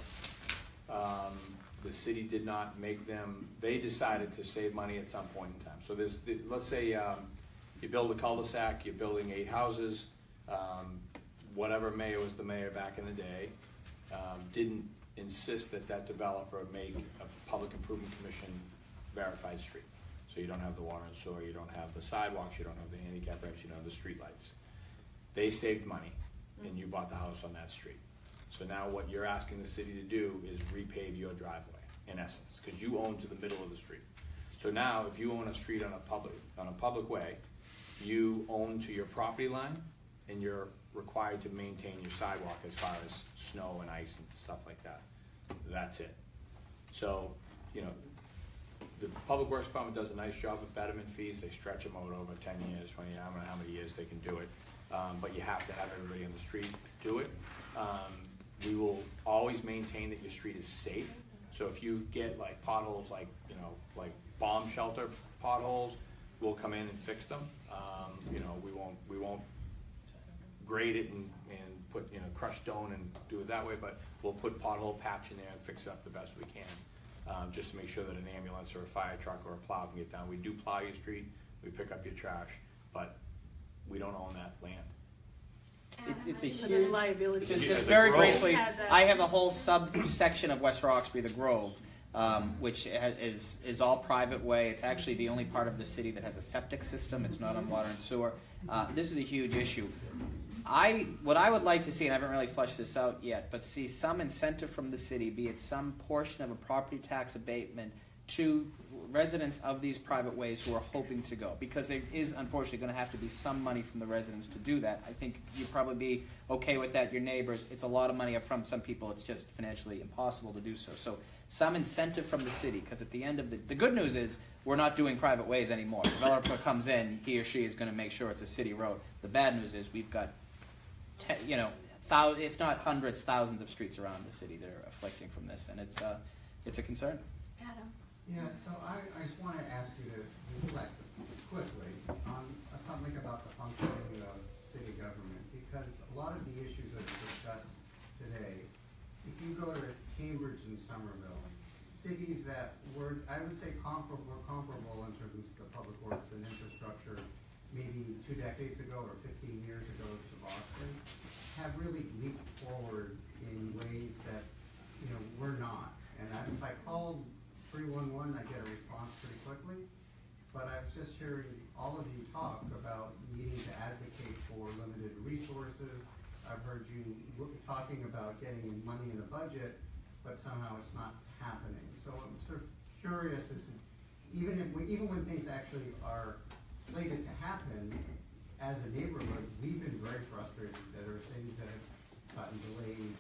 the city did not make them. They decided to save money at some point in time. So let's say You build a cul-de-sac, you're building 8 houses. Whatever mayor was the mayor back in the day didn't insist that that developer make a public improvement commission verified street. So you don't have the water and sewer, you don't have the sidewalks, you don't have the handicap ramps, you don't have the street lights. They saved money, and you bought the house on that street. So now what you're asking the city to do is repave your driveway, in essence, because you own to the middle of the street. So now, if you own a street on a public way, you own to your property line, and you're required to maintain your sidewalk as far as snow and ice and stuff like that. That's it. So, you know, the Public Works Department does a nice job of betterment fees. They stretch them out over 10 years, 20 years, I don't know how many years they can do it. But you have to have everybody on the street do it. We will always maintain that your street is safe. So if you get like potholes, like, you know, like bomb shelter potholes, we'll come in and fix them. You know, we won't grade it and put, you know, crushed stone and do it that way, but we'll put pothole patch in there and fix it up the best we can, just to make sure that an ambulance or a fire truck or a plow can get down. We do plow your street, we pick up your trash, but we don't own that land. It's a huge liability. Just very briefly, I have a whole subsection of West Roxbury, the Grove, which is all private way. It's actually the only part of the city that has a septic system. It's not on water and sewer. This is a huge issue. What I would like to see, and I haven't really fleshed this out yet, but see some incentive from the city, be it some portion of a property tax abatement to residents of these private ways who are hoping to go, because there is unfortunately going to have to be some money from the residents to do that. I think you'd probably be okay with that. Your neighbors, it's a lot of money up front. Some people, it's just financially impossible to do so. So some incentive from the city, because at the end of the good news is we're not doing private ways anymore. The developer comes in, he or she is going to make sure it's a city road. The bad news is we've got, you know, if not hundreds, thousands of streets around the city that are afflicting from this, and it's a concern. Adam. Yeah, so I just want to ask you to reflect quickly on something about the functioning of city government, because a lot of the issues that are discussed today, if you go to Cambridge and Somerville, cities that were, I would say, comparable in terms of the public works and infrastructure maybe 2 decades ago or 15 years ago to Boston, have really leaped forward in ways that, you know, we're not. And if I called 311, I get a response pretty quickly, but I was just hearing all of you talk about needing to advocate for limited resources. I've heard you talking about getting money in a budget, but somehow it's not happening. So I'm sort of curious, is even when things actually are slated to happen, as a neighborhood, we've been very frustrated that there are things that have gotten delayed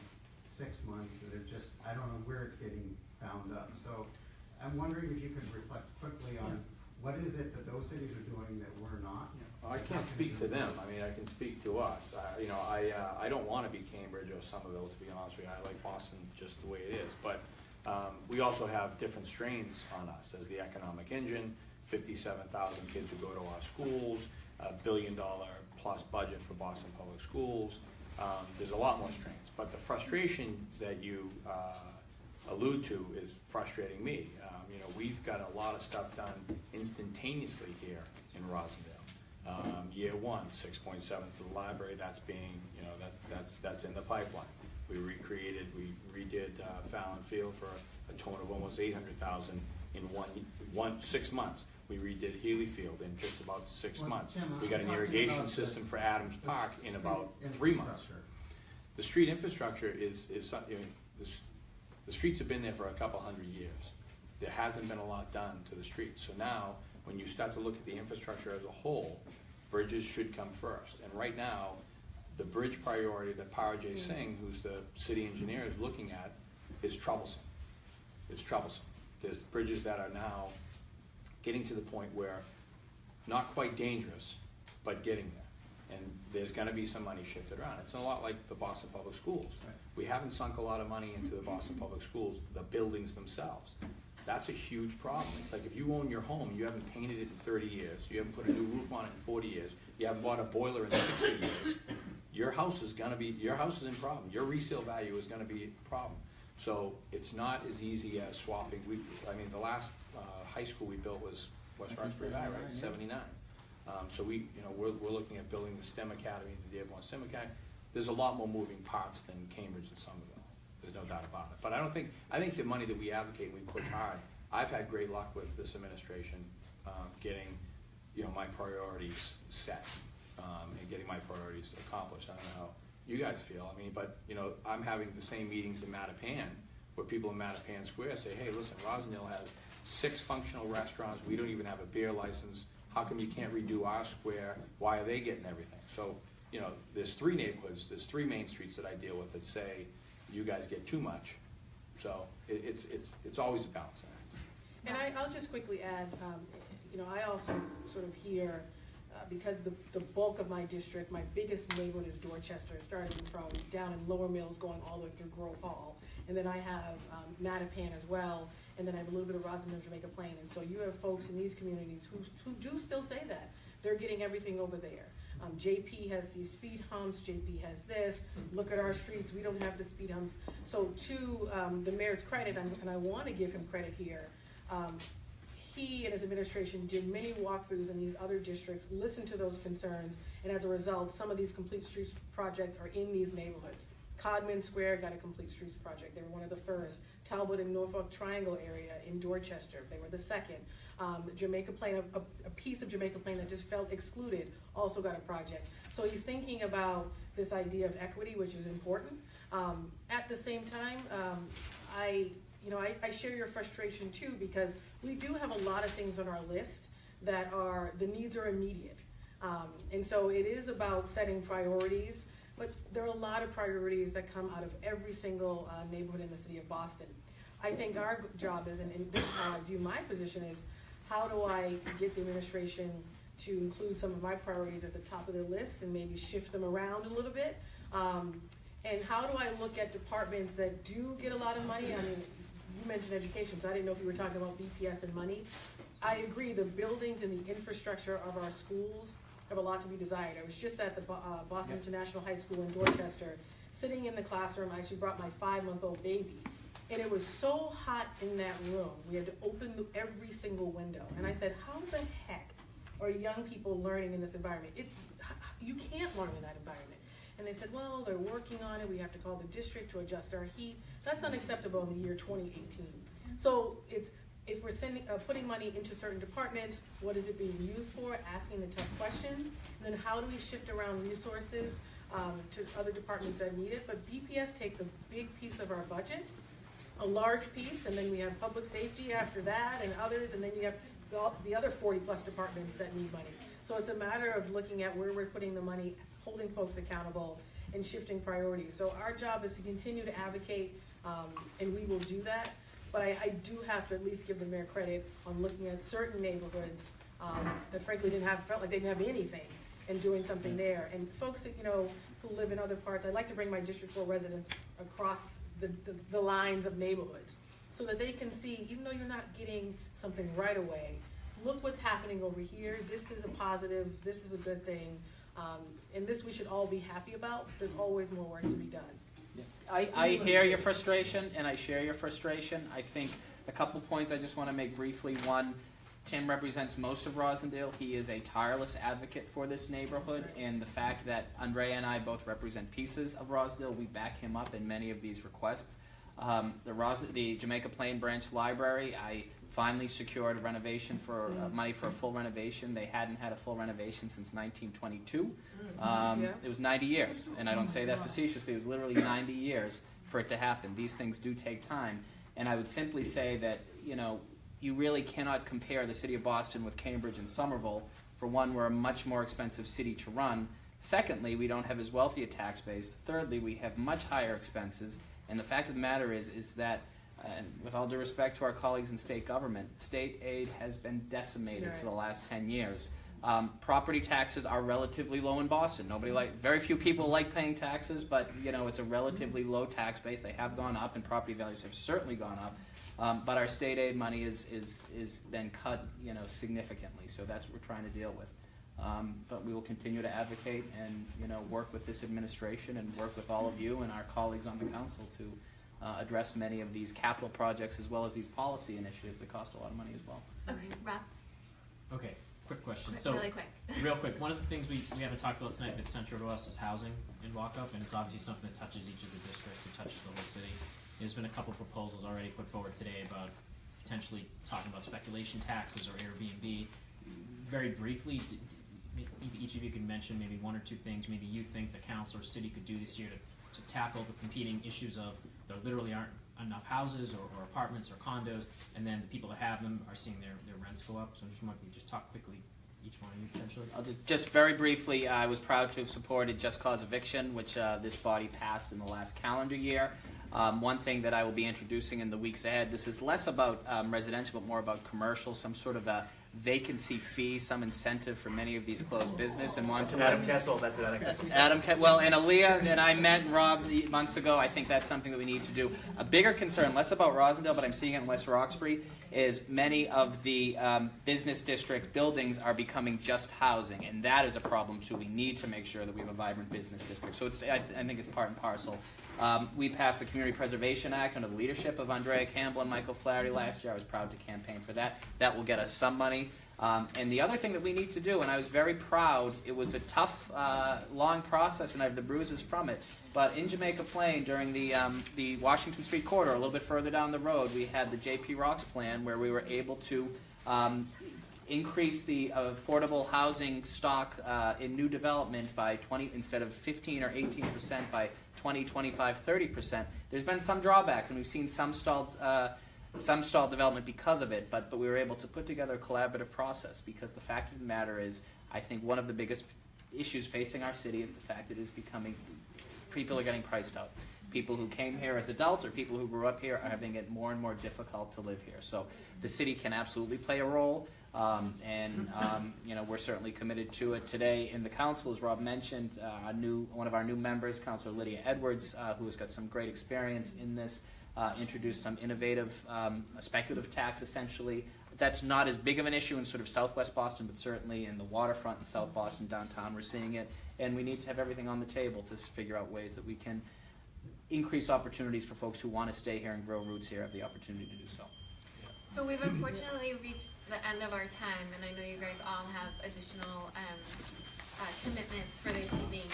6 months that are just, I don't know where it's getting bound up. So I'm wondering if you could reflect quickly on what is it that those cities are doing that we're not? Well, I can't speak to them. I mean, I can speak to us. You know, I don't want to be Cambridge or Somerville, to be honest with you. I like Boston just the way it is. But we also have different strains on us as the economic engine, 57,000 kids who go to our schools, $1 billion plus budget for Boston Public Schools. There's a lot more strains. But the frustration that you allude to is frustrating me. You know, we've got a lot of stuff done instantaneously here in Roslindale. Year 1, 6.7 for the library. That's being, you know, that's in the pipeline. We redid Fallon Field for a total of almost $800,000 in 6 months. We redid Healy Field in just about 6 months. We got an irrigation system for Adams Park in about 3 months. The street infrastructure is something. The streets have been there for a couple hundred years. There hasn't been a lot done to the streets. So now, when you start to look at the infrastructure as a whole, bridges should come first. And right now, the bridge priority that Parajay Singh, who's the city engineer, is looking at is troublesome. It's troublesome. There's bridges that are now getting to the point where not quite dangerous, but getting there. And there's going to be some money shifted around. It's a lot like the Boston Public Schools. Right. We haven't sunk a lot of money into the Boston Public Schools, the buildings themselves. That's a huge problem. It's like if you own your home, you haven't painted it in 30 years, you haven't put a new roof on it in 40 years, you haven't bought a boiler in 60 years, your house is in problem. Your resale value is going to be a problem. So it's not as easy as swapping. I mean, the last high school we built was West Roxbury High, right? 79. So we're looking at building the STEM Academy, the Dearborn STEM Academy. There's a lot more moving parts than Cambridge and Somerville. There's no doubt about it. But I think the money that we advocate, we push hard. I've had great luck with this administration getting, my priorities set and getting my priorities accomplished. I don't know how you guys feel. But I'm having the same meetings in Mattapan where people in Mattapan Square say, hey, listen, Roslindale has 6 functional restaurants. We don't even have a beer license. How come you can't redo our square? Why are they getting everything? So, there's 3 neighborhoods, there's 3 main streets that I deal with that say, you guys get too much. So it's always a balancing act. And I'll just quickly add, I also sort of hear, because the bulk of my district, my biggest neighborhood is Dorchester, starting from down in Lower Mills, going all the way through Grove Hall. And then I have Mattapan as well, and then I have a little bit of Roslindale, Jamaica Plain. And so you have folks in these communities who do still say that. They're getting everything over there. JP has these speed humps, JP has this, look at our streets, we don't have the speed humps. So to the mayor's credit, and I want to give him credit here, he and his administration did many walkthroughs in these other districts, listened to those concerns, and as a result, some of these complete streets projects are in these neighborhoods. Codman Square got a complete streets project. They were one of the first. Talbot and Norfolk Triangle area in Dorchester, they were the second. Jamaica Plain, a piece of Jamaica Plain that just felt excluded, also got a project. So he's thinking about this idea of equity, which is important. At the same time, I share your frustration too, because we do have a lot of things on our list that the needs are immediate. And so it is about setting priorities, but there are a lot of priorities that come out of every single neighborhood in the city of Boston. I think our job is, and this is how I view my position, is how do I get the administration to include some of my priorities at the top of their list and maybe shift them around a little bit? And how do I look at departments that do get a lot of money? You mentioned education, so I didn't know if you were talking about BPS and money. I agree, the buildings and the infrastructure of our schools have a lot to be desired. I was just at the Boston International High School in Dorchester, sitting in the classroom. I actually brought my 5-month-old baby. And it was so hot in that room, we had to open every single window. And I said, how the heck are young people learning in this environment? You can't learn in that environment. And they said, well, they're working on it. We have to call the district to adjust our heat. That's unacceptable in the year 2018. So if we're putting money into certain departments, what is it being used for? Asking the tough questions. And then how do we shift around resources to other departments that need it? But BPS takes a big piece of our budget, a large piece, and then we have public safety after that and others, and then you have the other 40+ departments that need money. So it's a matter of looking at where we're putting the money, holding folks accountable, and shifting priorities. So our job is to continue to advocate, and we will do that. But I do have to at least give the mayor credit on looking at certain neighborhoods that frankly felt like they didn't have anything, and doing something there. And folks that, who live in other parts, I'd like to bring my District 4 residents across the lines of neighborhoods so that they can see, even though you're not getting something right away, look what's happening over here. This is a positive, this is a good thing, and this we should all be happy about. There's always more work to be done. I hear your frustration, and I share your frustration. I think a couple points I just want to make briefly. One, Tim represents most of Roslindale. He is a tireless advocate for this neighborhood, and the fact that Andrea and I both represent pieces of Roslindale, we back him up in many of these requests. The Jamaica Plain Branch Library, I finally secured a renovation for money for a full renovation. They hadn't had a full renovation since 1922. It was 90 years, and I don't say that facetiously. It was literally 90 years for it to happen. These things do take time, and I would simply say that, you really cannot compare the city of Boston with Cambridge and Somerville. For one, we're a much more expensive city to run. Secondly, we don't have as wealthy a tax base. Thirdly, we have much higher expenses. And the fact of the matter is that, and with all due respect to our colleagues in state government, state aid has been decimated for the last 10 years. Property taxes are relatively low in Boston. Very few people like paying taxes, but it's a relatively low tax base. They have gone up, and property values have certainly gone up. But our state aid money is been cut, significantly. So that's what we're trying to deal with. But we will continue to advocate and work with this administration and work with all of you and our colleagues on the council to address many of these capital projects as well as these policy initiatives that cost a lot of money as well. Okay, Rob. Okay, quick question. Really quick. real quick, one of the things we haven't talked about tonight that's central to us is housing in WalkUP, and it's obviously something that touches each of the districts. It touches the whole city. There's been a couple proposals already put forward today about potentially talking about speculation taxes or Airbnb. Very briefly, each of you can mention maybe one or two things maybe you think the council or city could do this year to tackle the competing issues of there literally aren't enough houses or apartments or condos, and then the people that have them are seeing their rents go up. So I just want to just talk quickly, each one of you potentially. I'll just very briefly, I was proud to have supported Just Cause Eviction, which this body passed in the last calendar year. One thing that I will be introducing in the weeks ahead, this is less about residential but more about commercial, some sort of a vacancy fee, some incentive for many of these closed business, and want to Adam Kessel, that's what Adam Kessel. Well, and Aaliyah and I met and Rob months ago. I think that's something that we need to do. A bigger concern, less about Roslindale, but I'm seeing it in West Roxbury, is many of the business district buildings are becoming just housing, and that is a problem too. We need to make sure that we have a vibrant business district. So it's, I think it's part and parcel. We passed the Community Preservation Act under the leadership of Andrea Campbell and Michael Flaherty last year. I was proud to campaign for that. That will get us some money. And the other thing that we need to do, and I was very proud, it was a tough, long process, and I have the bruises from it, but in Jamaica Plain, during the Washington Street corridor, a little bit further down the road, we had the J.P. Rocks plan where we were able to increase the affordable housing stock in new development by 20, instead of 15 or 18% by 20, 25, 30%. There's been some drawbacks, and we've seen some stalled development because of it, but we were able to put together a collaborative process, because the fact of the matter is, I think one of the biggest issues facing our city is the fact that it is becoming, people are getting priced out. People who came here as adults or people who grew up here are having it more and more difficult to live here. So the city can absolutely play a role, you know, we're certainly committed to it. Today in the council, as Rob mentioned, one of our new members, Councilor Lydia Edwards, who has got some great experience in this, introduced some innovative speculative tax, essentially. That's not as big of an issue in sort of southwest Boston, but certainly in the waterfront in South Boston, downtown, we're seeing it. And we need to have everything on the table to figure out ways that we can increase opportunities for folks who want to stay here and grow roots here, have the opportunity to do so. So we've unfortunately reached the end of our time, and I know you guys all have additional commitments for this evening.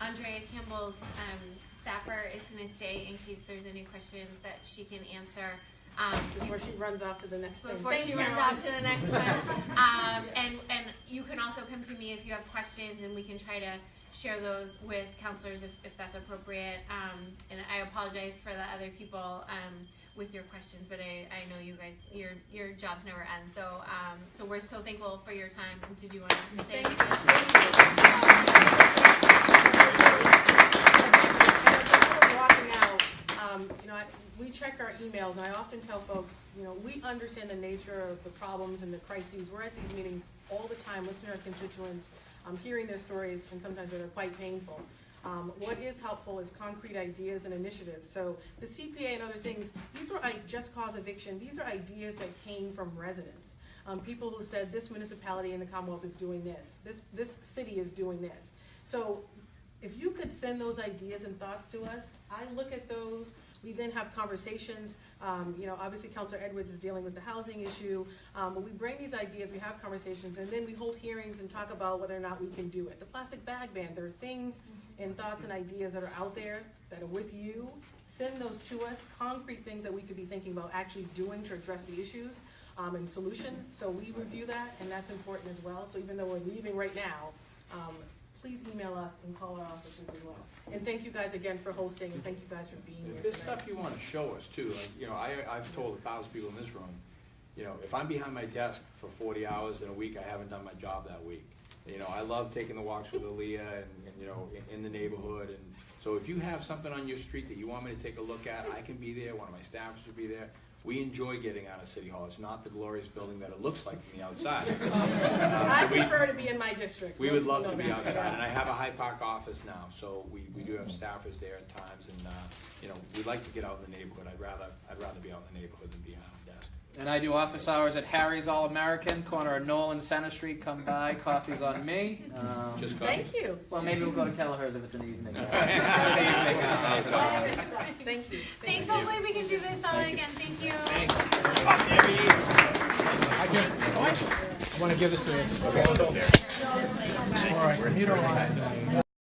Andrea Campbell's staffer is going to stay in case there's any questions that she can answer. Before she runs off to the next one. Before she runs off to the next one. And you can also come to me if you have questions, and we can try to share those with councilors if that's appropriate. And I apologize for the other people with your questions, but I know you guys, your jobs never end. So so we're so thankful for your time. Did you want to say walking out, you know, we check our emails, and I often tell folks, you know, we understand the nature of the problems and the crises. We're at these meetings all the time, listening to our constituents, hearing their stories, and sometimes they're quite painful. What is helpful is concrete ideas and initiatives. So the CPA and other things, these are just cause eviction. These are ideas that came from residents. People who said this municipality in the Commonwealth is doing this. This city is doing this. So if you could send those ideas and thoughts to us, I look at those. We then have conversations. You know, obviously Councilor Edwards is dealing with the housing issue. But we bring these ideas, we have conversations, and then we hold hearings and talk about whether or not we can do it. The plastic bag ban, there are things and thoughts and ideas that are out there that are with you. Send those to us, concrete things that we could be thinking about actually doing to address the issues and solutions. So we review that, and that's important as well. So even though we're leaving right now, please email us and call our offices as well. And thank you guys again for hosting, and thank you guys for being here. There's stuff you want to show us too. Like, you know, I've told 1,000 people in this room, you know, if I'm behind my desk for 40 hours in a week, I haven't done my job that week. You know, I love taking the walks with Aaliyah and you know, in the neighborhood. And so if you have something on your street that you want me to take a look at, I can be there. One of my staffers will be there. We enjoy getting out of City Hall. It's not the glorious building that it looks like from the outside. I prefer to be in my district. We would love to be outside, and I have a High Park office now, so we do have staffers there at times, and you know, we'd like to get out in the neighborhood. I'd rather be out in the neighborhood than be behind the desk. And I do office hours at Harry's All-American, corner of Noel and Center Street. Come by, coffee's on me. Just thank you. Well, maybe we'll go to Kelleher's if it's an evening. Thank you. Thanks. Hopefully we can do this all again. Thank you. Thanks. want to give this to you? Okay. All right, you don't want it.